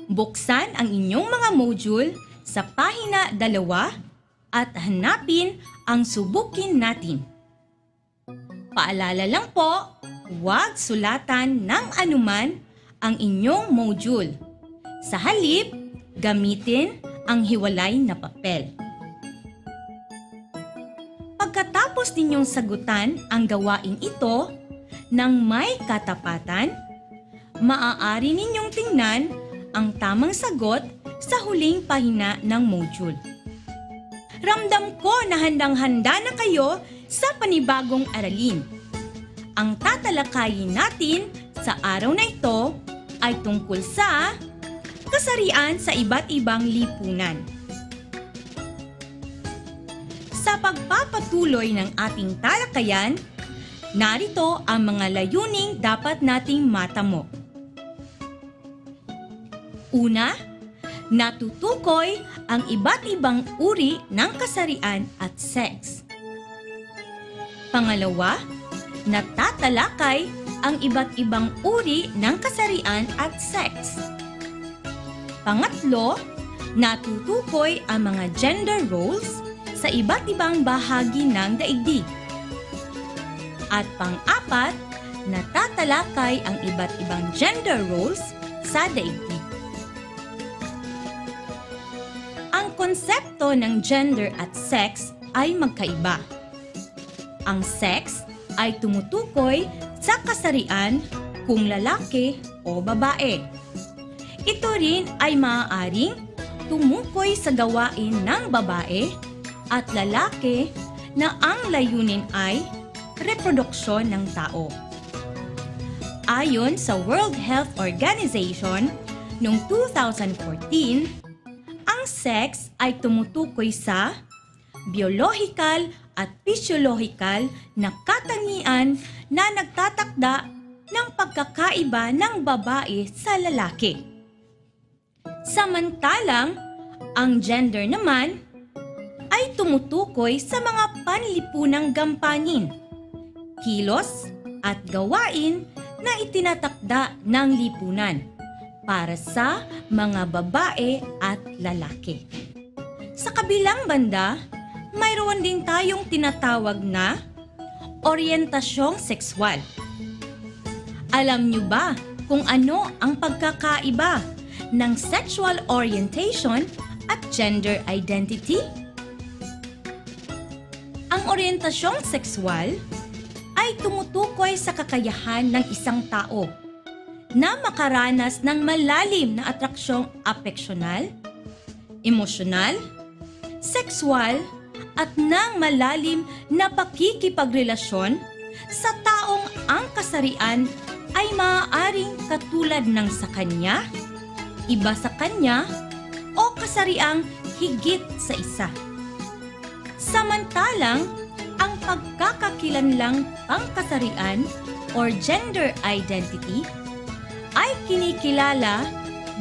[SPEAKER 15] buksan ang inyong mga module sa pahina 2 at hanapin ang subukin natin. Paalala lang po, huwag sulatan ng anuman ang inyong module. Sa halip, gamitin ang hiwalay na papel. Pagkatapos ninyong sagutan ang gawain ito ng may katapatan, maaari ninyong tingnan ang tamang sagot sa huling pahina ng module. Ramdam ko na handang-handa na kayo sa panibagong aralin. Ang tatalakayin natin sa araw na ito ay tungkol sa kasarian sa iba't ibang lipunan. Sa pagpapatuloy ng ating talakayan, narito ang mga layuning dapat nating matamo. Una, natutukoy ang iba't ibang uri ng kasarian at sex. Pangalawa, natatalakay ang iba't ibang uri ng kasarian at sex. Pangatlo, natutukoy ang mga gender roles sa iba't ibang bahagi ng daigdig. At pang-apat, natatalakay ang iba't ibang gender roles sa daigdig. Ang konsepto ng gender at sex ay magkaiba. Ang sex ay tumutukoy sa kasarian kung lalaki o babae. Ito rin ay maaaring tumukoy sa gawain ng babae at lalaki na ang layunin ay reproduksyon ng tao. Ayon sa World Health Organization noong 2014, ang sex ay tumutukoy sa biological at physiological na katangian na nagtatakda ng pagkakaiba ng babae sa lalaki. Samantalang, ang gender naman ay tumutukoy sa mga panlipunang gampanin, kilos at gawain na itinatakda ng lipunan para sa mga babae at lalaki. Sa kabilang banda, mayroon din tayong tinatawag na orientasyong sexual. Alam niyo ba kung ano ang pagkakaiba ng sexual orientation at gender identity? Ang orientasyong sexual ay tumutukoy sa kakayahan ng isang tao na makaranas ng malalim na atraksyong apeksyonal, emosyonal, sexual, at ng malalim na pakikipagrelasyon sa taong ang kasarian ay maaaring katulad ng sa kanya, iba sa kanya, o kasariang higit sa isa. Samantalang, ang pagkakakilanlang pangkasarian or gender identity ay kinikilala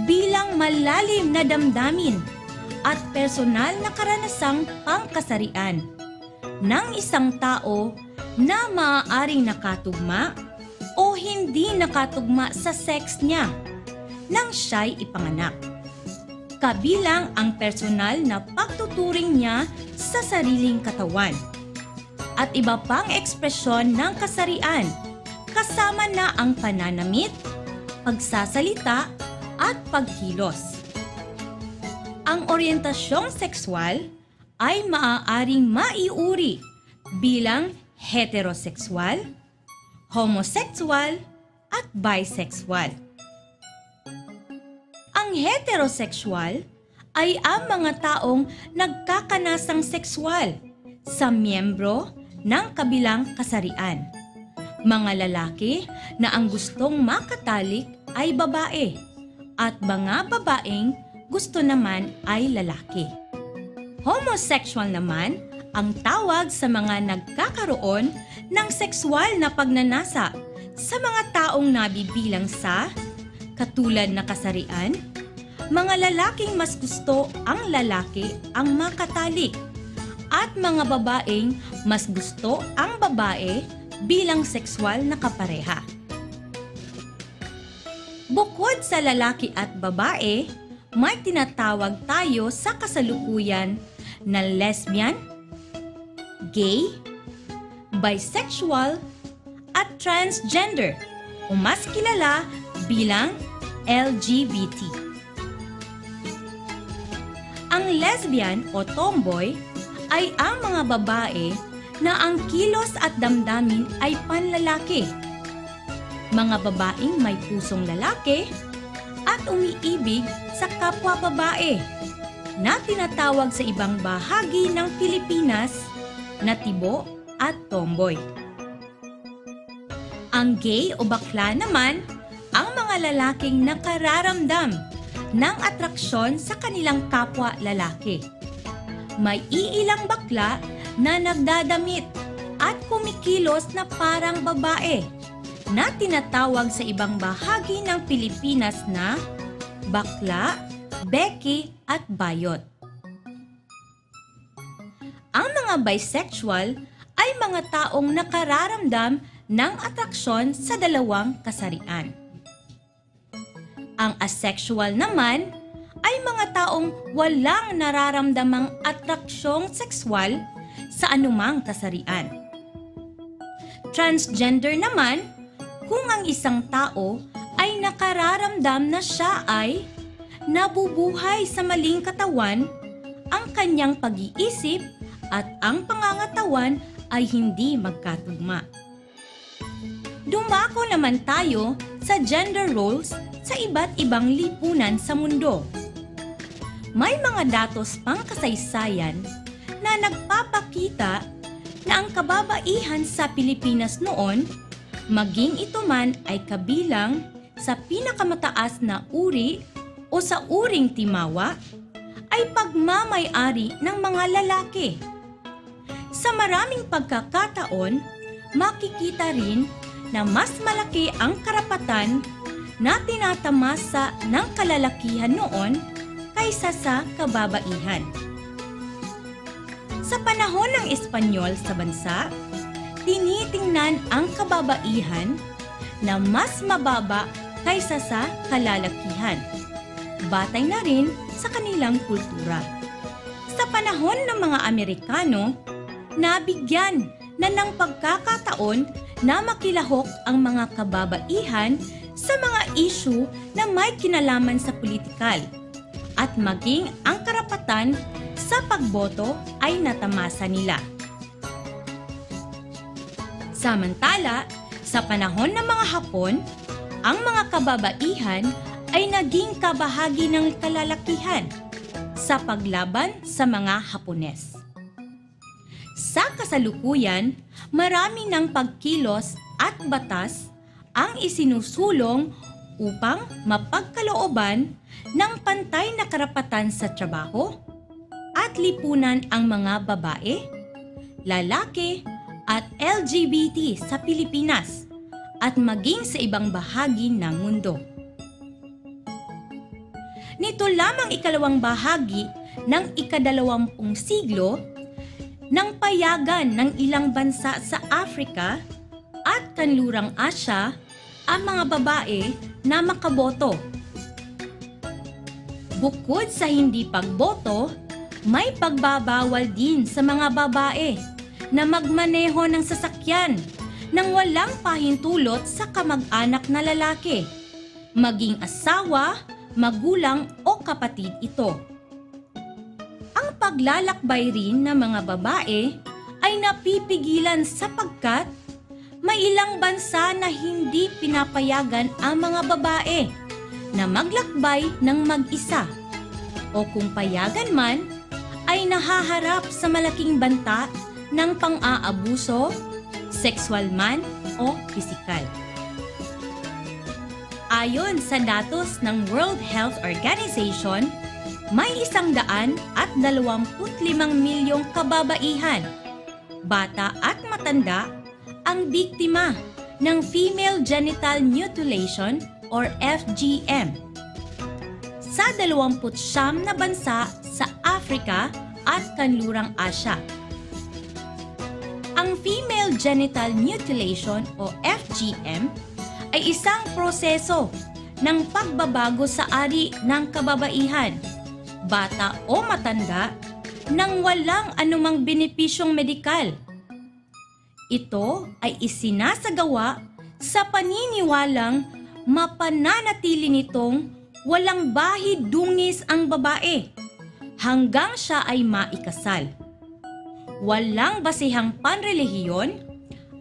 [SPEAKER 15] bilang malalim na damdamin at personal na karanasang pangkasarian ng isang tao na maaaring nakatugma o hindi nakatugma sa sex niya nang siya'y ipanganak. Kabilang ang personal na pagtuturing niya sa sariling katawan at iba pang ekspresyon ng kasarian kasama na ang pananamit, pagsasalita at pagkilos. Ang orientasyong sexual ay maaaring maiuri bilang heterosexual, homosexual at bisexual. Ang heterosexual ay ang mga taong nagkakanasang sexual sa miyembro ng kabilang kasarian. Mga lalaki na ang gustong makatalik ay babae at mga babaeng gusto naman ay lalaki. Homosexual naman ang tawag sa mga nagkakaroon ng sexual na pagnanasa sa mga taong nabibilang sa katulad na kasarian, mga lalaking mas gusto ang lalaki ang makatalik at mga babaeng mas gusto ang babae bilang sexual na kapareha. Bukod sa lalaki at babae, may tinatawag tayo sa kasalukuyan na lesbian, gay, bisexual, at transgender o mas kilala bilang LGBT. Ang lesbian o tomboy ay ang mga babae na ang kilos at damdamin ay panlalaki. Mga babaeng may pusong lalaki at umiibig sa kapwa babae na tinatawag sa ibang bahagi ng Pilipinas na tibo at tomboy. Ang gay o bakla naman ang mga lalaking nakararamdam ng atraksyon sa kanilang kapwa lalaki. May iilang bakla na nagdadamit at kumikilos na parang babae na tinatawag sa ibang bahagi ng Pilipinas na bakla, beki at bayot. Ang mga bisexual ay mga taong nakararamdam ng atraksyon sa dalawang kasarian. Ang asexual naman ay mga taong walang nararamdamang atraksyong sexual sa anumang kasarian. Transgender naman, kung ang isang tao ay nakararamdam na siya ay nabubuhay sa maling katawan, ang kanyang pag-iisip at ang pangangatawan ay hindi magkatugma. Dumako naman tayo sa gender roles sa iba't ibang lipunan sa mundo. May mga datos pang kasaysayan na nagpapakita na ang kababaihan sa Pilipinas noon, maging ito man ay kabilang sa pinakamataas na uri o sa uring timawa, ay pagmamay-ari ng mga lalaki. Sa maraming pagkakataon, makikita rin na mas malaki ang karapatan na tinatamasa ng kalalakihan noon kaysa sa kababaihan. Sa panahon ng Espanyol sa bansa, tinitingnan ang kababaihan na mas mababa kaysa sa kalalakihan, batay na rin sa kanilang kultura. Sa panahon ng mga Amerikano, nabigyan na ng pagkakataon na makilahok ang mga kababaihan sa mga issue na may kinalaman sa politikal at maging ang karapatan sa pagboto ay natamasa nila. Samantala, sa panahon ng mga Hapon, ang mga kababaihan ay naging kabahagi ng kalalakihan sa paglaban sa mga Hapones. Sa kasalukuyan, marami ng pagkilos at batas ang isinusulong upang mapagkalooban ng pantay na karapatan sa trabaho at lipunan ang mga babae, lalaki at LGBT sa Pilipinas at maging sa ibang bahagi ng mundo. Nito lamang ikalawang bahagi ng ika-20 siglo, nang payagan ng ilang bansa sa Afrika at kanlurang Asya ang mga babae na makaboto. Bukod sa hindi pagboto, may pagbabawal din sa mga babae na magmaneho ng sasakyan nang walang pahintulot sa kamag-anak na lalaki, maging asawa, magulang o kapatid ito. Ang paglalakbay rin ng mga babae ay napipigilan sapagkat may ilang bansa na hindi pinapayagan ang mga babae na maglakbay ng mag-isa o kung payagan man ay nahaharap sa malaking banta ng pang-aabuso, sexual man o pisikal. Ayon sa datos ng World Health Organization, may 125 milyong kababaihan, bata at matanda ang biktima ng female genital mutilation or FGM sa 29 na bansa sa Africa at kanlurang Asya. Ang female genital mutilation o FGM ay isang proseso ng pagbabago sa ari ng kababaihan, bata o matanda nang walang anumang benepisyong medikal. Ito ay isinasagawa sa paniniwalang mapananatili nitong walang bahid dungis ang babae hanggang siya ay maikasal. Walang basihang panrelihiyon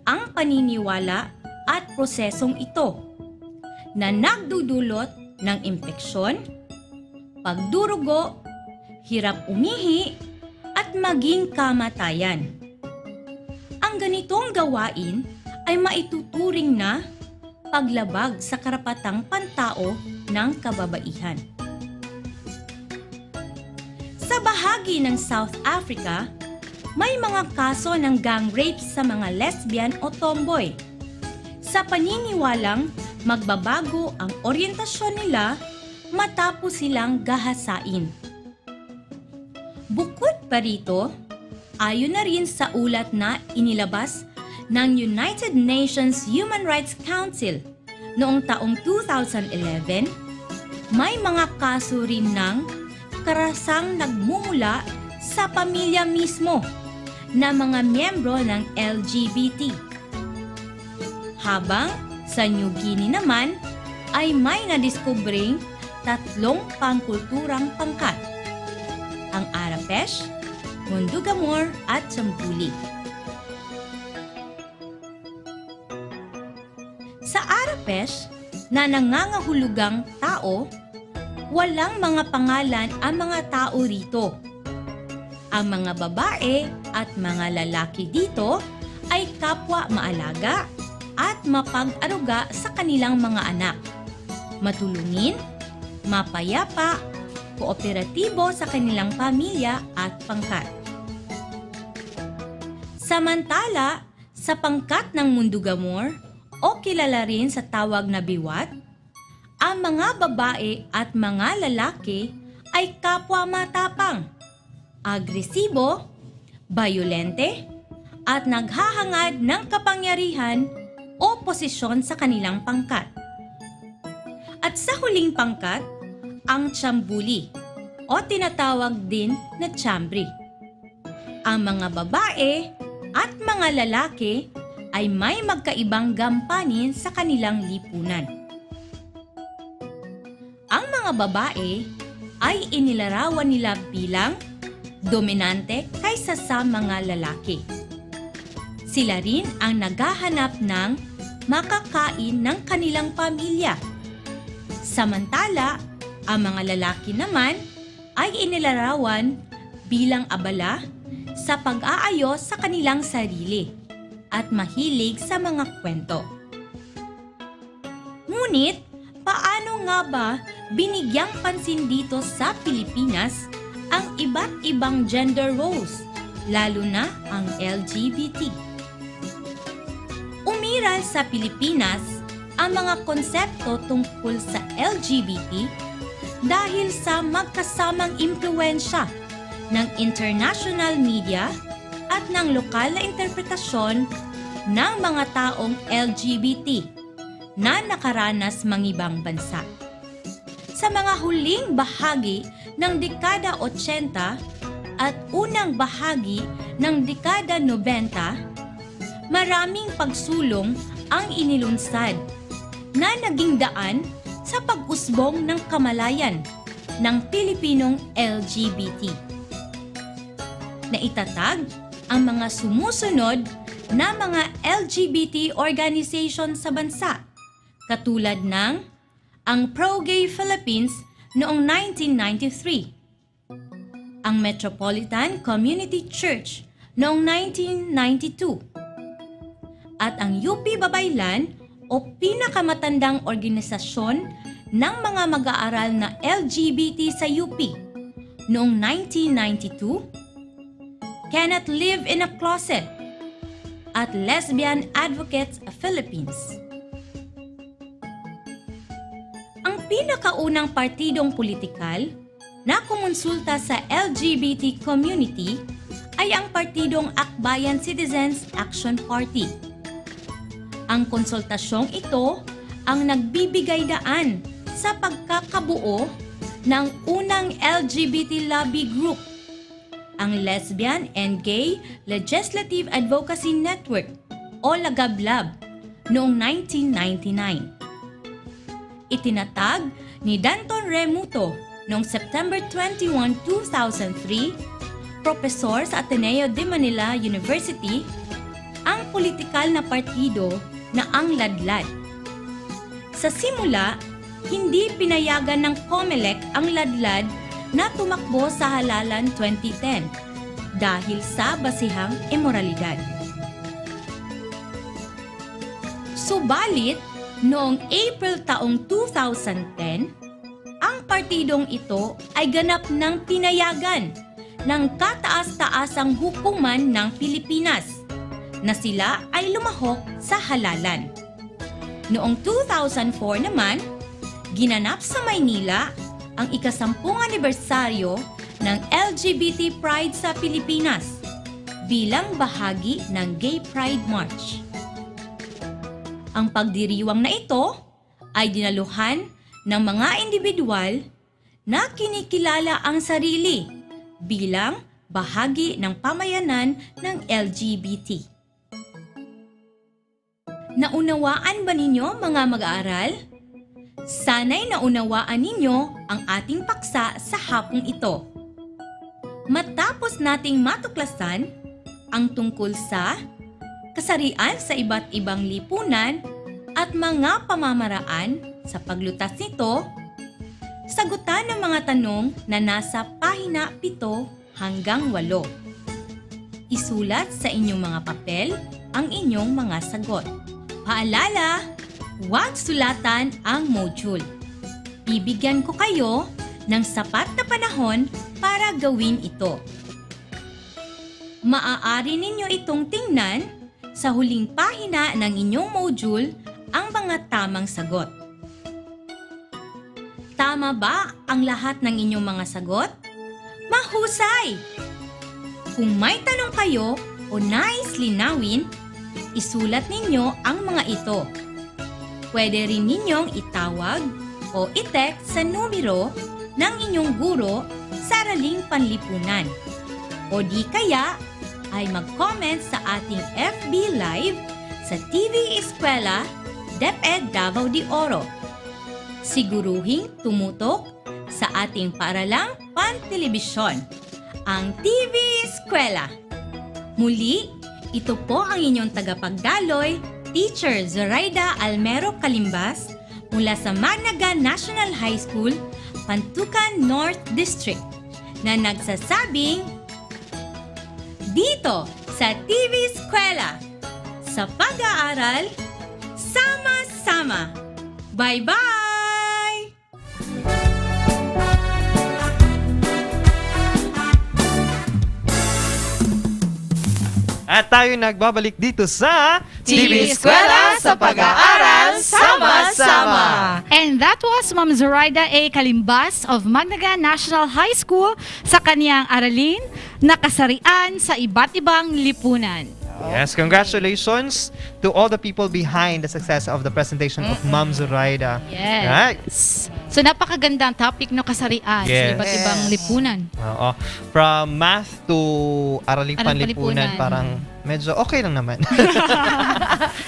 [SPEAKER 15] ang paniniwala at prosesong ito na nagdudulot ng impeksyon, pagdurugo, hirap umihi, at maging kamatayan. Ang ganitong gawain ay maituturing na paglabag sa karapatang pantao ng kababaihan. bahagi ng South Africa, may mga kaso ng gang rape sa mga lesbian o tomboy. Sa paniniwalang magbabago ang oryentasyon nila matapos silang gahasain. Bukod pa rito, ayon na rin sa ulat na inilabas ng United Nations Human Rights Council noong taong 2011, may mga kaso rin ng karasang nagmumula sa pamilya mismo na mga miyembro ng LGBT. Habang sa New Guinea naman ay may nadiskubring 3 pangkulturang pangkat, ang Arapesh, Mundugamor at Chambuli. Sa Arapesh na nangangahulugang tao, walang mga pangalan ang mga tao rito. Ang mga babae at mga lalaki dito ay kapwa maalaga at mapag-aruga sa kanilang mga anak. Matulungin, mapayapa, kooperatibo sa kanilang pamilya at pangkat. Samantala, sa pangkat ng Mundugamor o kilala rin sa tawag na biwat, ang mga babae at mga lalaki ay kapwa matapang, agresibo, bayolente, at naghahangad ng kapangyarihan o posisyon sa kanilang pangkat. At sa huling pangkat, ang Chambuli o tinatawag din na Chambri. Ang mga babae at mga lalaki ay may magkaibang gampanin sa kanilang lipunan. Ang mga babae ay inilarawan nila bilang dominante kaysa sa mga lalaki. Sila rin ang naghahanap ng makakain ng kanilang pamilya. Samantala, ang mga lalaki naman ay inilarawan bilang abala sa pag-aayos sa kanilang sarili at mahilig sa mga kwento. Ngunit, paano nga ba binigyang pansin dito sa Pilipinas ang iba't ibang gender roles, lalo na ang LGBT? Umiral sa Pilipinas ang mga konsepto tungkol sa LGBT dahil sa magkasamang impluwensya ng international media at ng lokal na interpretasyon ng mga taong LGBT na nakaranas mangibang bansa. Sa mga huling bahagi ng dekada 80 at unang bahagi ng dekada 90, maraming pagsulong ang inilunsad na naging daan sa pag-usbong ng kamalayan ng Pilipinong LGBT. Naitatag ang mga sumusunod na mga LGBT organization sa bansa, katulad ng ang Pro-Gay Philippines noong 1993, ang Metropolitan Community Church noong 1992, at ang UP Babaylan o pinakamatandang organisasyon ng mga mag-aaral na LGBT sa UP noong 1992, Cannot Live in a Closet, at Lesbian Advocates Philippines. Ang pinakaunang partidong politikal na kumonsulta sa LGBT community ay ang partidong Akbayan Citizens Action Party. Ang konsultasyong ito ang nagbibigay daan sa pagkakabuo ng unang LGBT lobby group, ang Lesbian and Gay Legislative Advocacy Network o LAGABLAB noong 1999. Itinatag ni Danton Remuto noong September 21, 2003, profesor sa Ateneo de Manila University, ang politikal na partido na ang Ladlad. Sa simula, hindi pinayagan ng COMELEC ang Ladlad na tumakbo sa halalan 2010 dahil sa basihang imoralidad. Subalit, noong April taong 2010, ang partidong ito ay ganap ng pinayagan ng kataas-taasang hukuman ng Pilipinas na sila ay lumahok sa halalan. Noong 2004 naman, ginanap sa Maynila ang ika-10 anibersaryo ng LGBT Pride sa Pilipinas bilang bahagi ng Gay Pride March. Ang pagdiriwang na ito ay dinaluhan ng mga individual na kinikilala ang sarili bilang bahagi ng pamayanan ng LGBT. Naunawaan ba ninyo mga mag-aaral? Sana'y naunawaan ninyo ang ating paksa sa hapong ito. Matapos nating matuklasan ang tungkol sa kasarian sa iba't ibang lipunan at mga pamamaraan sa paglutas nito, sagutan ng mga tanong na nasa pahina 7 hanggang 8. Isulat sa inyong mga papel ang inyong mga sagot. Paalala, huwag sulatan ang module. Bibigyan ko kayo ng sapat na panahon para gawin ito. Maaari ninyo itong tingnan sa huling pahina ng inyong module ang mga tamang sagot. Tama ba ang lahat ng inyong mga sagot? Mahusay! Kung may tanong kayo o nais linawin, isulat ninyo ang mga ito. Pwede rin ninyong itawag o i-text sa numero ng inyong guro sa Araling Panlipunan. O di kaya ay mag-comment sa ating FB Live sa TV Eskwela, DepEd Davao de Oro. Siguruhing tumutok sa ating paaralang pantelebisyon, ang TV Eskwela. Muli, ito po ang inyong tagapagdaloy, Teacher Zoraida Almero Calimbas mula sa Magnaga National High School, Pantukan North District na nagsasabing dito sa TV Eskwela, sa pag-aaral, sama-sama. Bye-bye!
[SPEAKER 6] At tayo nagbabalik dito sa
[SPEAKER 9] TV Eskwela sa pag-aaral, sama-sama. And that was Ma'am Zoraida A. Calimbas of Magnaga National High School sa kaniyang aralin na kasarian sa iba't ibang lipunan.
[SPEAKER 6] Yes, congratulations to all the people behind the success of the presentation of Ma'am Zoraida.
[SPEAKER 9] Yes.
[SPEAKER 6] Right?
[SPEAKER 9] So napakagandang topic no kasarian sa
[SPEAKER 6] Yes.
[SPEAKER 9] iba't ibang lipunan.
[SPEAKER 6] Oo. From math to araling
[SPEAKER 9] Araling
[SPEAKER 6] panlipunan,
[SPEAKER 9] panlipunan.
[SPEAKER 6] parang medyo okay lang naman.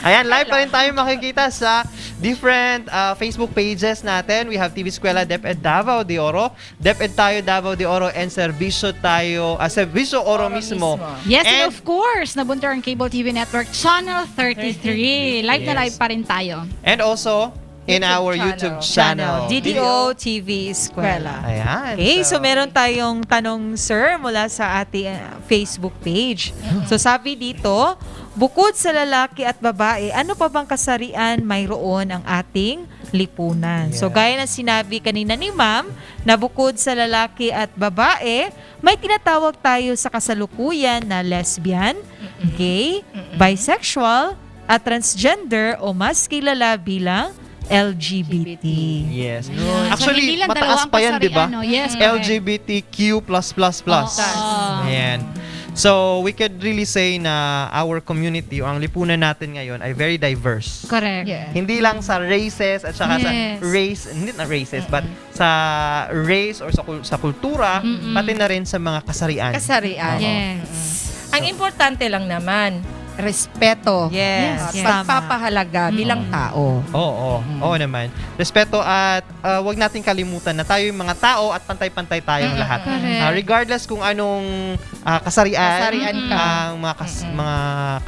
[SPEAKER 6] Ayan, live pa rin tayo makikita sa different Facebook pages natin. We have TV Eskwela, DepEd Davao de Oro, DepEd tayo Davao de Oro, and Serbisyo tayo, Serbisyo Oro mismo.
[SPEAKER 9] Yes, and of course, Nabunturan Cable TV Network Channel 33. Live na
[SPEAKER 6] Yes.
[SPEAKER 9] live pa rin tayo.
[SPEAKER 6] And also, in our YouTube channel.
[SPEAKER 7] DDO TV Eskwela.
[SPEAKER 6] Ayan.
[SPEAKER 7] Okay, so meron tayong tanong, sir, mula sa ating Facebook page. So sabi dito, bukod sa lalaki at babae, ano pa bang kasarian mayroon ang ating lipunan? So gaya ng sinabi kanina ni ma'am, na bukod sa lalaki at babae, may tinatawag tayo sa kasalukuyan na lesbian, gay, bisexual, at transgender o mas kilala bilang LGBT.
[SPEAKER 6] Yes.
[SPEAKER 9] Yeah. So,
[SPEAKER 6] Actually,
[SPEAKER 9] hindi lang
[SPEAKER 6] mataas
[SPEAKER 9] dalawang
[SPEAKER 6] pa yan, di ba?
[SPEAKER 9] kasarian, no? Yes, correct.
[SPEAKER 6] LGBTQ+++.
[SPEAKER 9] Oh.
[SPEAKER 6] Ayan. So, we could really say na our community o ang lipunan natin ngayon ay very diverse.
[SPEAKER 9] Correct.
[SPEAKER 6] Hindi lang sa races at saka sa race, hindi na races, but sa race or sa kultura, pati na rin sa mga kasarian.
[SPEAKER 8] Kasarian.
[SPEAKER 6] Oo.
[SPEAKER 9] Yes.
[SPEAKER 8] Ang importante lang naman, respeto.
[SPEAKER 7] Yes, yes.
[SPEAKER 8] Pagpapahalaga bilang tao.
[SPEAKER 6] Oo naman. Respeto at wag nating kalimutan na tayo yung mga tao at pantay-pantay tayong lahat. Regardless kung anong kasarian ang mga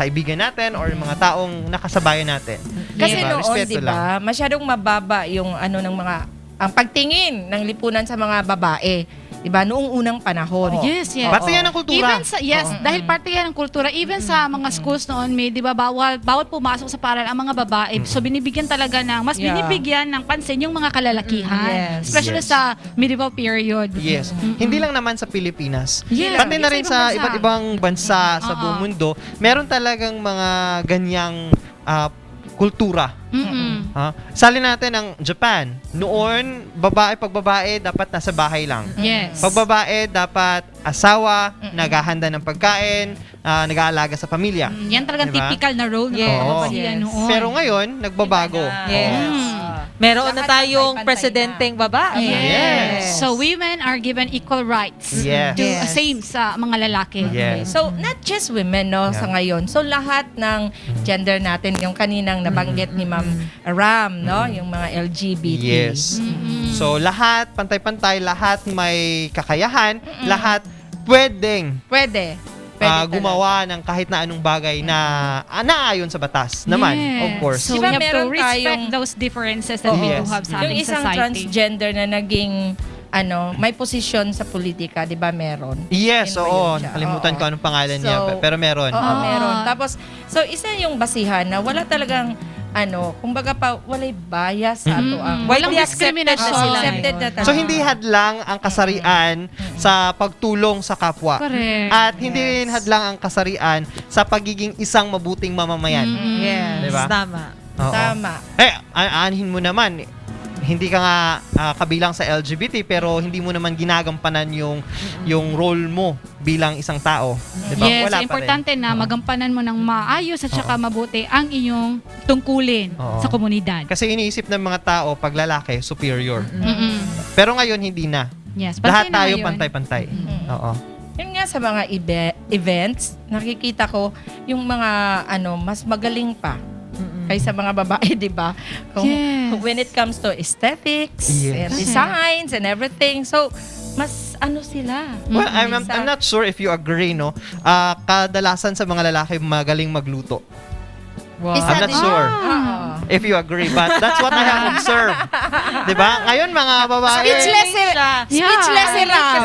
[SPEAKER 6] kaibigan natin or mga taong nakasabayan natin.
[SPEAKER 8] Kasi
[SPEAKER 6] Diba?
[SPEAKER 8] noon,
[SPEAKER 6] Respeto
[SPEAKER 8] di
[SPEAKER 6] lang.
[SPEAKER 8] ba, masyadong mababa yung ng mga ang pagtingin ng lipunan sa mga babae. Diba? Noong unang panahon.
[SPEAKER 9] Yes.
[SPEAKER 6] Parte yan ng kultura.
[SPEAKER 9] Even sa, dahil parte yan ng kultura. Even sa mga schools noon, may, di ba, bawal pumasok sa paral ang mga babae. So, binibigyan talaga binibigyan ng pansin yung mga kalalakihan. Especially sa medieval period.
[SPEAKER 6] Yes. Hindi lang naman sa Pilipinas.
[SPEAKER 9] Yes.
[SPEAKER 6] Pati na
[SPEAKER 9] Sa
[SPEAKER 6] rin
[SPEAKER 9] ibang
[SPEAKER 6] sa
[SPEAKER 9] bansa.
[SPEAKER 6] iba't ibang bansa sa buong mundo, meron talagang mga ganyang kultura. Sali natin ang Japan. Noon, pag babae, dapat nasa bahay lang.
[SPEAKER 9] Yes.
[SPEAKER 6] Pag babae, dapat asawa, naghahanda ng pagkain, nag-aalaga sa pamilya.
[SPEAKER 9] Yan talagang
[SPEAKER 6] Diba?
[SPEAKER 9] typical na role ng
[SPEAKER 6] Yes.
[SPEAKER 9] mga babae noon.
[SPEAKER 6] Pero ngayon, nagbabago.
[SPEAKER 7] Meron na tayong presidenteng babae.
[SPEAKER 9] Yes. So women are given equal rights.
[SPEAKER 6] Yes.
[SPEAKER 9] To same sa mga lalaki.
[SPEAKER 6] Yes.
[SPEAKER 8] So, not just women, no, sa ngayon. So, lahat ng gender natin, yung kaninang nabanggit ni Ma'am Ram, no, yung mga LGBT.
[SPEAKER 6] Yes. So, lahat, pantay-pantay, lahat may kakayahan, lahat pwede gumawa ng kahit na anong bagay na naayon sa batas naman, of course.
[SPEAKER 9] So,
[SPEAKER 8] Diba
[SPEAKER 9] we have to
[SPEAKER 8] meron
[SPEAKER 9] respect
[SPEAKER 8] tayong-
[SPEAKER 9] those differences that we do have sa
[SPEAKER 8] Yung
[SPEAKER 9] ating
[SPEAKER 8] isang
[SPEAKER 9] society.
[SPEAKER 8] transgender na naging may posisyon sa politika, 'di ba meron?
[SPEAKER 6] Yes,
[SPEAKER 8] Sino ba
[SPEAKER 6] oo.
[SPEAKER 8] yun siya?
[SPEAKER 6] Nakalimutan ko anong pangalan niya, pero meron.
[SPEAKER 8] Oo, meron. Tapos, so isa yung basihan na wala talagang kumbaga walay bias sa ato ang
[SPEAKER 9] Walang
[SPEAKER 8] accepted
[SPEAKER 9] discrimination.
[SPEAKER 8] accepted na talaga.
[SPEAKER 6] So, hindi hadlang ang kasarian sa pagtulong sa kapwa.
[SPEAKER 9] Correct.
[SPEAKER 6] At hindi rin hadlang ang kasarian sa pagiging isang mabuting mamamayan.
[SPEAKER 8] Yes.
[SPEAKER 6] Diba?
[SPEAKER 7] Tama.
[SPEAKER 6] Oo.
[SPEAKER 8] Tama.
[SPEAKER 6] Aanhin mo naman, hindi ka nga kabilang sa LGBT pero hindi mo naman ginagampanan yung role mo bilang isang tao. Diba?
[SPEAKER 9] Yes,
[SPEAKER 6] Wala pa rin.
[SPEAKER 9] importante na magampanan mo ng maayos at saka mabuti ang inyong tungkulin sa komunidad.
[SPEAKER 6] Kasi iniisip ng mga tao pag lalaki, superior. Pero ngayon, hindi na.
[SPEAKER 9] Yes,
[SPEAKER 6] Lahat
[SPEAKER 9] pantay na
[SPEAKER 6] tayo
[SPEAKER 9] ngayon.
[SPEAKER 6] pantay-pantay. Oo.
[SPEAKER 8] Yun nga sa mga events, nakikita ko yung mga mas magaling pa kaysa mga babae, di ba? When it comes to aesthetics and designs and everything. So, mas sila.
[SPEAKER 6] Well, I'm not sure if you agree, no? Kadalasan sa mga lalaki magaling magluto.
[SPEAKER 8] Wow.
[SPEAKER 6] I'm not sure if you agree, but that's what I have observed. Diba? Ngayon, mga babae...
[SPEAKER 8] Speechless si Ram.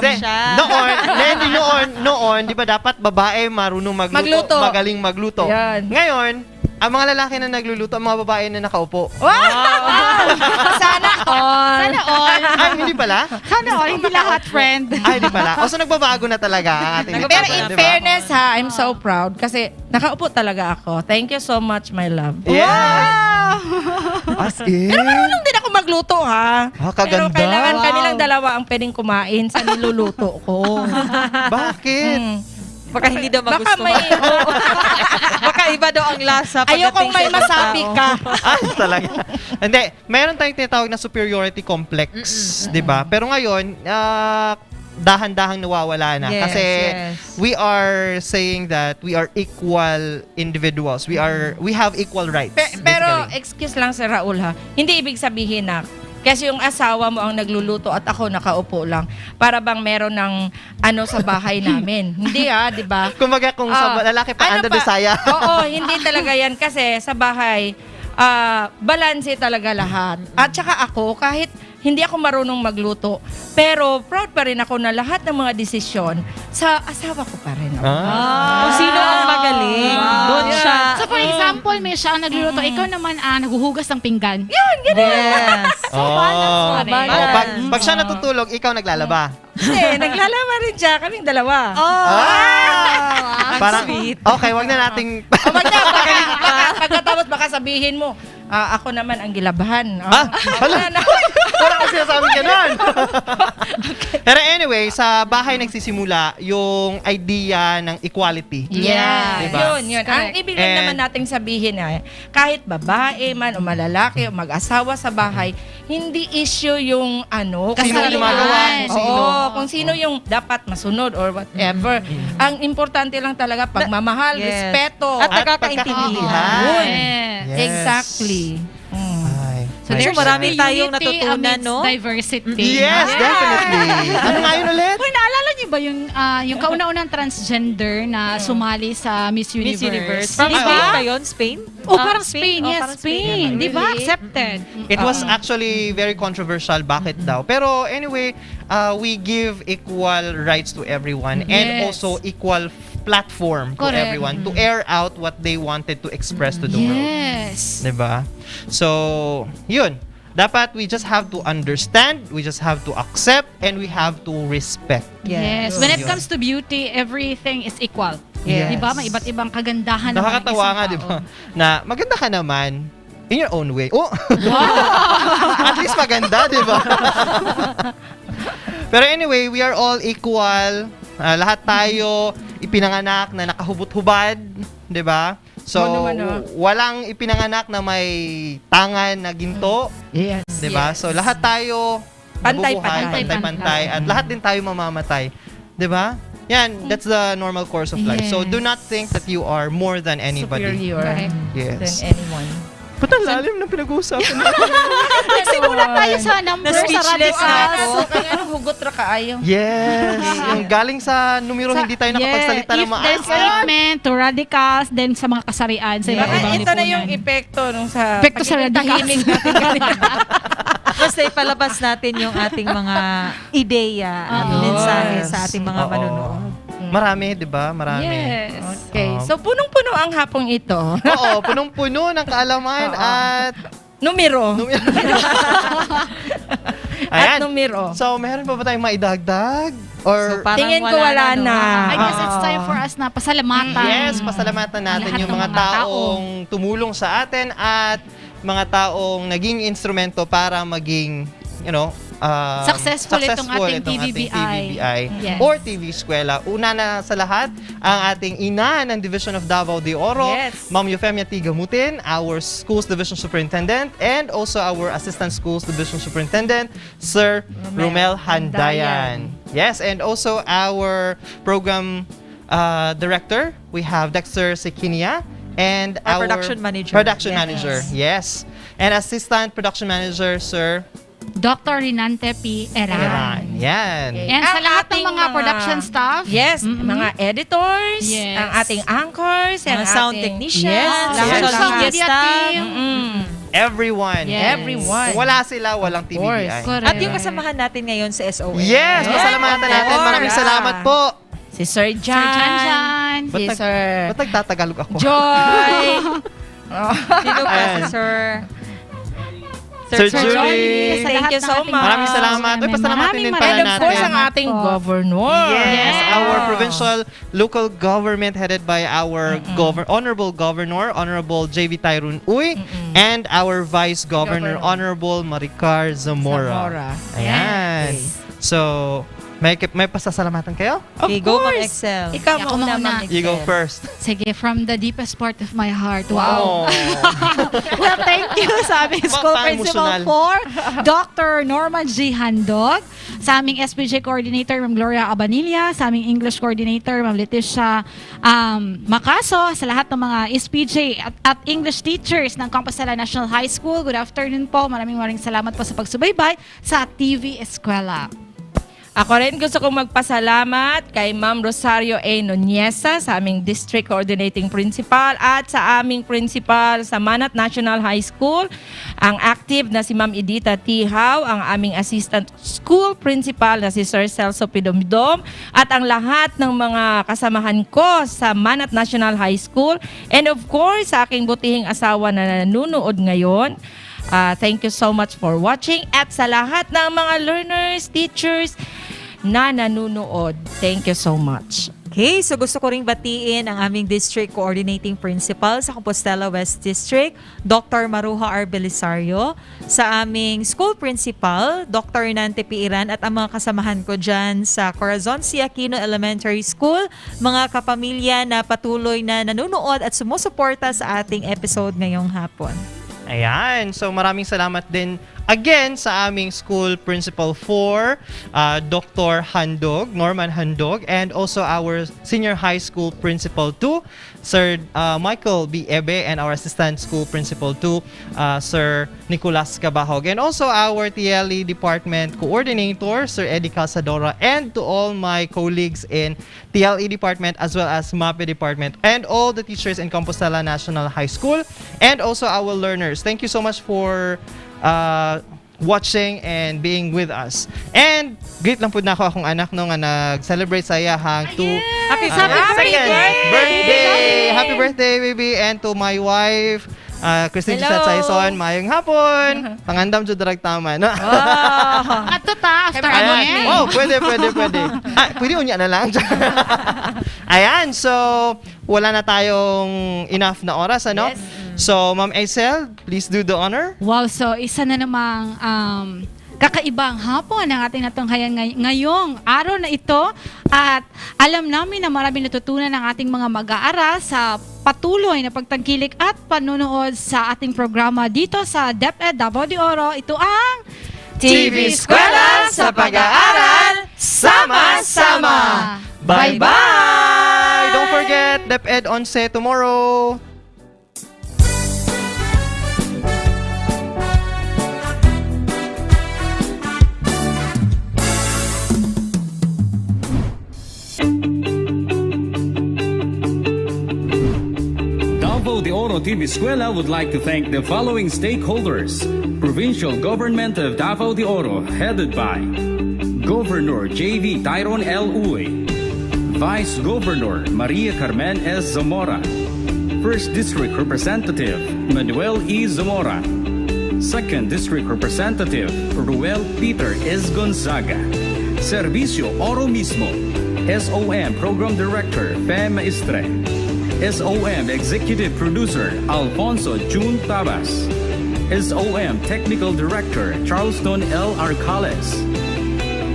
[SPEAKER 6] Noon, di ba dapat babae marunong magluto. Magaling magluto.
[SPEAKER 8] Yan.
[SPEAKER 6] Ngayon, ang mga lalaki na nagluluto, ang mga babae na nakaupo.
[SPEAKER 8] Sana all.
[SPEAKER 9] Sana all.
[SPEAKER 6] Ay, hindi pala?
[SPEAKER 9] Sana all, hindi lahat, friend.
[SPEAKER 6] Ay, hindi pala. O, so nagbabago na talaga ang ating
[SPEAKER 8] Pero in
[SPEAKER 6] diba?
[SPEAKER 8] fairness I'm so proud kasi nakaupo talaga ako. Thank you so much, my love.
[SPEAKER 6] Yeah. As in?
[SPEAKER 8] Pero marunong din ako magluto, ha? Pero
[SPEAKER 6] Kaganda.
[SPEAKER 8] kailangan kami lang dalawa ang pwedeng kumain sa niluluto ko.
[SPEAKER 6] Bakit?
[SPEAKER 7] Baka hindi daw
[SPEAKER 8] Baka
[SPEAKER 7] magustuhan.
[SPEAKER 8] may...
[SPEAKER 7] Baka iba daw ang lasa
[SPEAKER 8] Ayokong may masabi ka.
[SPEAKER 6] Talaga. Hindi, meron tayong tinatawag na superiority complex, 'di ba? Pero ngayon, dahan-dahang nawawala na kasi we are saying that we are equal individuals. We have equal rights.
[SPEAKER 8] Pero
[SPEAKER 6] basically.
[SPEAKER 8] excuse lang si Raul, ha. Hindi ibig sabihin na kasi yung asawa mo ang nagluluto at ako nakaupo lang. Para bang meron ng sa bahay namin. Hindi di ba?
[SPEAKER 6] Kumbaga kung sa lalaki pa under desire.
[SPEAKER 8] Oo, hindi talaga yan kasi sa bahay balanse talaga lahat. At saka ako kahit hindi ako marunong magluto, pero proud pa rin ako na lahat ng mga desisyon sa asawa ko pa rin.
[SPEAKER 7] Kung sino ang magaling, doon siya.
[SPEAKER 9] So for example, may siya ang nagluluto, ikaw naman naghuhugas ng pinggan.
[SPEAKER 8] Yun, ganun.
[SPEAKER 7] Yes.
[SPEAKER 9] So balance pa rin.
[SPEAKER 6] Pag siya natutulog, ikaw naglalaba.
[SPEAKER 8] Hindi, naglalaba rin siya. Kaming dalawa.
[SPEAKER 6] Parang, sweet. Okay, wag na nating...
[SPEAKER 8] Wag na, pagkatapos baka sabihin mo, ako naman ang gilabahan.
[SPEAKER 6] Wala ko sinasabi ganun. Pero anyway, sa bahay nagsisimula yung idea ng equality.
[SPEAKER 8] Yeah.
[SPEAKER 6] Diba?
[SPEAKER 8] Yun. Ang ibig lang naman nating sabihin kahit babae man o malalaki o mag-asawa sa bahay, hindi issue yung
[SPEAKER 6] Sino gumagawa,
[SPEAKER 8] kung sino yung dapat masunod or whatever. Ang importante lang talaga pagmamahal, respeto,
[SPEAKER 7] at pagkakaintindihan.
[SPEAKER 6] Yes.
[SPEAKER 8] Exactly.
[SPEAKER 9] So there's
[SPEAKER 7] marami tayong
[SPEAKER 9] unity
[SPEAKER 7] natutunan,
[SPEAKER 9] amidst
[SPEAKER 7] no?
[SPEAKER 9] diversity.
[SPEAKER 6] Yes, definitely. Ano nga yun ulit?
[SPEAKER 9] Uy, naalala niyo ba yung kauna-unang transgender na sumali sa Miss
[SPEAKER 7] Miss
[SPEAKER 9] Universe?
[SPEAKER 7] Universe. From
[SPEAKER 9] Di
[SPEAKER 7] Spain
[SPEAKER 9] ba?
[SPEAKER 7] ba yun? Spain?
[SPEAKER 9] Oh, parang Spain.
[SPEAKER 7] Oh,
[SPEAKER 9] Yes,
[SPEAKER 7] parang
[SPEAKER 9] Spain. Di ba?
[SPEAKER 7] Really?
[SPEAKER 9] Accepted.
[SPEAKER 6] It was actually very controversial. Bakit daw? Pero anyway, we give equal rights to everyone and
[SPEAKER 9] Yes.
[SPEAKER 6] also equal platform to
[SPEAKER 9] Correct.
[SPEAKER 6] everyone to air out what they wanted to express to the world.
[SPEAKER 9] Yes.
[SPEAKER 6] Diba? So, yun. Dapat we just have to understand, we just have to accept, and we have to respect.
[SPEAKER 9] Yes. When it
[SPEAKER 6] Yun.
[SPEAKER 9] comes to beauty, everything is equal.
[SPEAKER 6] Yes.
[SPEAKER 9] Di ba? May iba't ibang kagandahan naman ng
[SPEAKER 6] Nakakatawa
[SPEAKER 9] isang
[SPEAKER 6] nga,
[SPEAKER 9] tao.
[SPEAKER 6] di ba? Na maganda ka naman in your own way. Oh! At least maganda, di ba? Pero anyway, we are all equal. Lahat tayo ipinanganak na nakahubot-hubad, di ba? So, walang ipinanganak na may tangan na ginto.
[SPEAKER 8] Yes.
[SPEAKER 6] Di ba? So, lahat tayo
[SPEAKER 8] Pantay-pantay.
[SPEAKER 6] pantay-pantay, at lahat din tayo mamamatay. Di ba? Yan, that's the normal course of life. So, do not think that you are more than anybody.
[SPEAKER 8] Superior
[SPEAKER 6] Yes.
[SPEAKER 8] than anyone.
[SPEAKER 6] Ba't ang lalim ng pinag-uusapan natin?
[SPEAKER 9] Nagsimula tayo sa number sa
[SPEAKER 7] Na-speechless
[SPEAKER 9] radicals.
[SPEAKER 8] So, kaya hugot ra kaayo.
[SPEAKER 6] Yes! Yung galing sa numero, hindi tayo nakapagsalita ng
[SPEAKER 9] If there's
[SPEAKER 6] maayos.
[SPEAKER 9] statement to radicals, then sa mga kasarian, sa iba't ibang
[SPEAKER 8] Ito na
[SPEAKER 9] lipunan.
[SPEAKER 8] yung epekto nung sa
[SPEAKER 9] Epekto sa
[SPEAKER 8] pagiging
[SPEAKER 9] radicals.
[SPEAKER 8] tahimik natin kanina.
[SPEAKER 7] Basta ipalabas natin yung ating mga ideya at mensahe sa ating mga
[SPEAKER 6] Oo.
[SPEAKER 7] manunood.
[SPEAKER 6] Marami, di ba? Marami.
[SPEAKER 9] Yes.
[SPEAKER 8] Okay. So, punong-puno ang hapong ito.
[SPEAKER 6] Oo, punong-puno ng kaalaman at
[SPEAKER 8] Numero.
[SPEAKER 6] Ayan.
[SPEAKER 8] At numero.
[SPEAKER 6] So, meron pa ba tayong maidagdag? Or
[SPEAKER 7] Parang
[SPEAKER 8] Tingin ko wala na.
[SPEAKER 9] I guess it's time for us na pasalamatan.
[SPEAKER 6] yes, pasalamatan natin
[SPEAKER 9] Lahat
[SPEAKER 6] yung
[SPEAKER 9] ng
[SPEAKER 6] mga
[SPEAKER 9] mga
[SPEAKER 6] taong tumulong sa atin at mga taong naging instrumento para maging, you know,
[SPEAKER 9] Successful itong ating TVBI. Yes.
[SPEAKER 6] or TV Eskwela. Una na sa lahat, ang ating ina ng Division of Davao de Oro,
[SPEAKER 8] Yes.
[SPEAKER 6] Ma'am Eufemia Tigamutin, our Schools Division Superintendent, and also our Assistant Schools Division Superintendent, Sir Romel Handayan. Yes, and also our program director, we have Dexter Sekinia, and
[SPEAKER 7] Our production manager.
[SPEAKER 6] Yes. And Assistant Production Manager, Sir
[SPEAKER 9] Dr. Rinante P. Eran.
[SPEAKER 6] Eran. Yan.
[SPEAKER 9] And sa
[SPEAKER 8] Ang
[SPEAKER 9] lahat ng
[SPEAKER 8] ating
[SPEAKER 9] mga production staff.
[SPEAKER 8] Yes, mga editors,
[SPEAKER 9] Yes.
[SPEAKER 8] ang ating anchors,
[SPEAKER 7] Mga
[SPEAKER 8] ang
[SPEAKER 7] sound
[SPEAKER 8] ating-
[SPEAKER 7] technicians,
[SPEAKER 8] yes,
[SPEAKER 7] social
[SPEAKER 8] lahat.
[SPEAKER 7] media staff.
[SPEAKER 6] Everyone.
[SPEAKER 9] Yes.
[SPEAKER 8] Everyone.
[SPEAKER 6] Kung wala sila, walang
[SPEAKER 8] course.
[SPEAKER 6] TVBI.
[SPEAKER 9] Correct.
[SPEAKER 7] At yung kasamahan natin ngayon sa SOS.
[SPEAKER 6] Yes, pasalamatan natin. Maraming salamat po.
[SPEAKER 8] Si Sir
[SPEAKER 9] Sir Jan Jan.
[SPEAKER 8] si Sir
[SPEAKER 6] Ba't nagtatagalog ako?
[SPEAKER 8] Joy,
[SPEAKER 7] Sino pa si
[SPEAKER 6] Ayan.
[SPEAKER 7] Sir?
[SPEAKER 6] Sir
[SPEAKER 9] Sir
[SPEAKER 6] Julie.
[SPEAKER 9] Johnny, sa
[SPEAKER 8] Thank
[SPEAKER 9] lahat
[SPEAKER 8] you
[SPEAKER 9] ng
[SPEAKER 8] so
[SPEAKER 9] ating
[SPEAKER 8] much.
[SPEAKER 6] Maraming salamat. Uy, pasalamatin din pala
[SPEAKER 8] and of course,
[SPEAKER 6] natin.
[SPEAKER 8] ang ating governor.
[SPEAKER 6] Yes, our provincial local government headed by our Honorable Governor, Honorable J.V. Tyrone Uy, and our Vice Governor, Honorable Maricar Zamora. Ayan. So, may pasasalamatan kayo?
[SPEAKER 8] Of
[SPEAKER 7] Okay, go Ma'am
[SPEAKER 8] course.
[SPEAKER 7] Excel.
[SPEAKER 8] Ikaw
[SPEAKER 9] Ako
[SPEAKER 8] muna,
[SPEAKER 9] muna.
[SPEAKER 8] Ma'am
[SPEAKER 6] You go
[SPEAKER 8] Excel.
[SPEAKER 6] first.
[SPEAKER 9] Sige, from the deepest part of my heart.
[SPEAKER 6] Oh.
[SPEAKER 9] Wow. Well, thank you sa aming school
[SPEAKER 6] Emotional.
[SPEAKER 9] principal 4, Dr. Norma G. Handog, sa aming SPJ coordinator, Ma'am Gloria Abanilla, sa aming English coordinator, Ma'am Leticia Macaso, sa lahat ng mga SPJ at English teachers ng Compostela National High School. Good afternoon po. Maraming salamat po sa pagsubaybay sa TV Eskwela.
[SPEAKER 8] Ako rin gusto kong magpasalamat kay Ma'am Rosario A. Nuniesa sa aming District Coordinating Principal at sa aming Principal sa Manat National High School, ang active na si Ma'am Edita Tihaw, ang aming Assistant School Principal na si Sir Celso Pidomdom, at ang lahat ng mga kasamahan ko sa Manat National High School, and of course sa aking butihing asawa na nanonood ngayon. Thank you so much for watching, at sa lahat ng mga learners, teachers na nanonood. Thank you so much.
[SPEAKER 7] Okay, so gusto ko ring batiin ang aming District Coordinating Principal sa Compostela West District, Dr. Maruja R. Belisario, sa aming School Principal, Dr. Nante Piiran, at ang mga kasamahan ko dyan sa Corazon C. Aquino Elementary School, mga kapamilya na patuloy na nanonood at sumusuporta sa ating episode ngayong hapon.
[SPEAKER 6] Ayan. So maraming salamat din again sa aming school principal 4, Dr. Handog, Norman Handog, and also our senior high school principal 2, Sir Michael B. Ebe, and our assistant school principal 2, Sir Nicolas Cabahog, and also our TLE department coordinator, Sir Eddie Casadora, and to all my colleagues in TLE department as well as MAPE department, and all the teachers in Compostela National High School, and also our learners. Thank you so much for watching and being with us. And great lang po na ako akong anak no nga nag-celebrate sa iyahang
[SPEAKER 9] Happy
[SPEAKER 6] birthday! Happy birthday, baby! And to my wife, Christine Gisette Saison, mayong hapon. Pangandam jud direct tama, no?
[SPEAKER 9] Ato ta, after ano yan?
[SPEAKER 6] Oh, pwede. Pwede unya na lang. Ayan, so wala na tayong enough na oras, ano?
[SPEAKER 7] Yes.
[SPEAKER 6] So, Ma'am Aisel, please do the honor.
[SPEAKER 9] Wow, so isa na namang kakaibang hapon ang ating natunghayan ngayong araw na ito. At alam namin na maraming natutunan ang ating mga mag-aaral sa patuloy na pagtangkilik at panunood sa ating programa dito sa DepEd Davao de Oro. Ito ang
[SPEAKER 6] TV Eskwela sa pag-aaral, sama-sama! Bye-bye! Don't forget, DepEd 11 tomorrow!
[SPEAKER 16] Davao de Oro TV Eskwela would like to thank the following stakeholders. Provincial Government of Davao de Oro, headed by Governor J.V. Tyron L. Uy, Vice Governor Maria Carmen S. Zamora, First District Representative Manuel E. Zamora, Second District Representative Ruel Peter S. Gonzaga, Servicio Oro Mismo, SOM Program Director Fe Maestre, SOM Executive Producer Alfonso June Tabas, SOM Technical Director Charleston L. Arcales,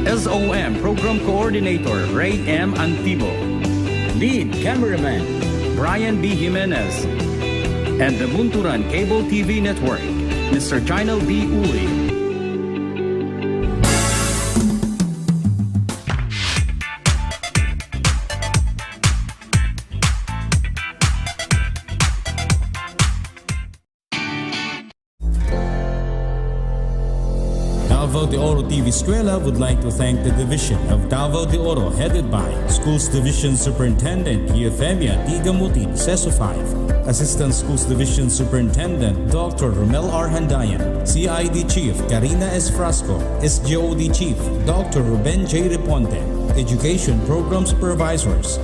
[SPEAKER 16] SOM Program Coordinator Ray M. Antibo, Lead Cameraman Brian B. Jimenez, and the Bunturan Cable TV Network, Mr. Chinel B. Uli.
[SPEAKER 17] Davao de Oro TV Eskwela would like to thank the Division of Davao de Oro headed by Schools Division Superintendent Eufemia Tigamutin, CESO 5, Assistant Schools Division Superintendent Dr. Romel R. Handayan, CID Chief Karina S. Frasco, SGOD Chief Dr. Ruben J. Reponte, Education Program Supervisors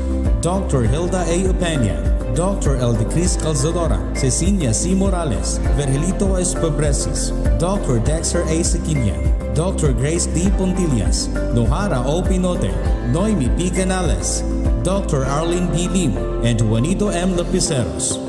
[SPEAKER 17] Dr. Hilda A. Upenya, Dr. Eldecris Calzadora, Cecilia C. Morales, Vergelito S. Pobresis, Dr. Dexter A. Siquinia, Dr. Grace D. Pontillas, Nohara O. Pinote, Noemi P. Canales, Dr. Arlene B. Lim, and Juanito M. Lapiceros.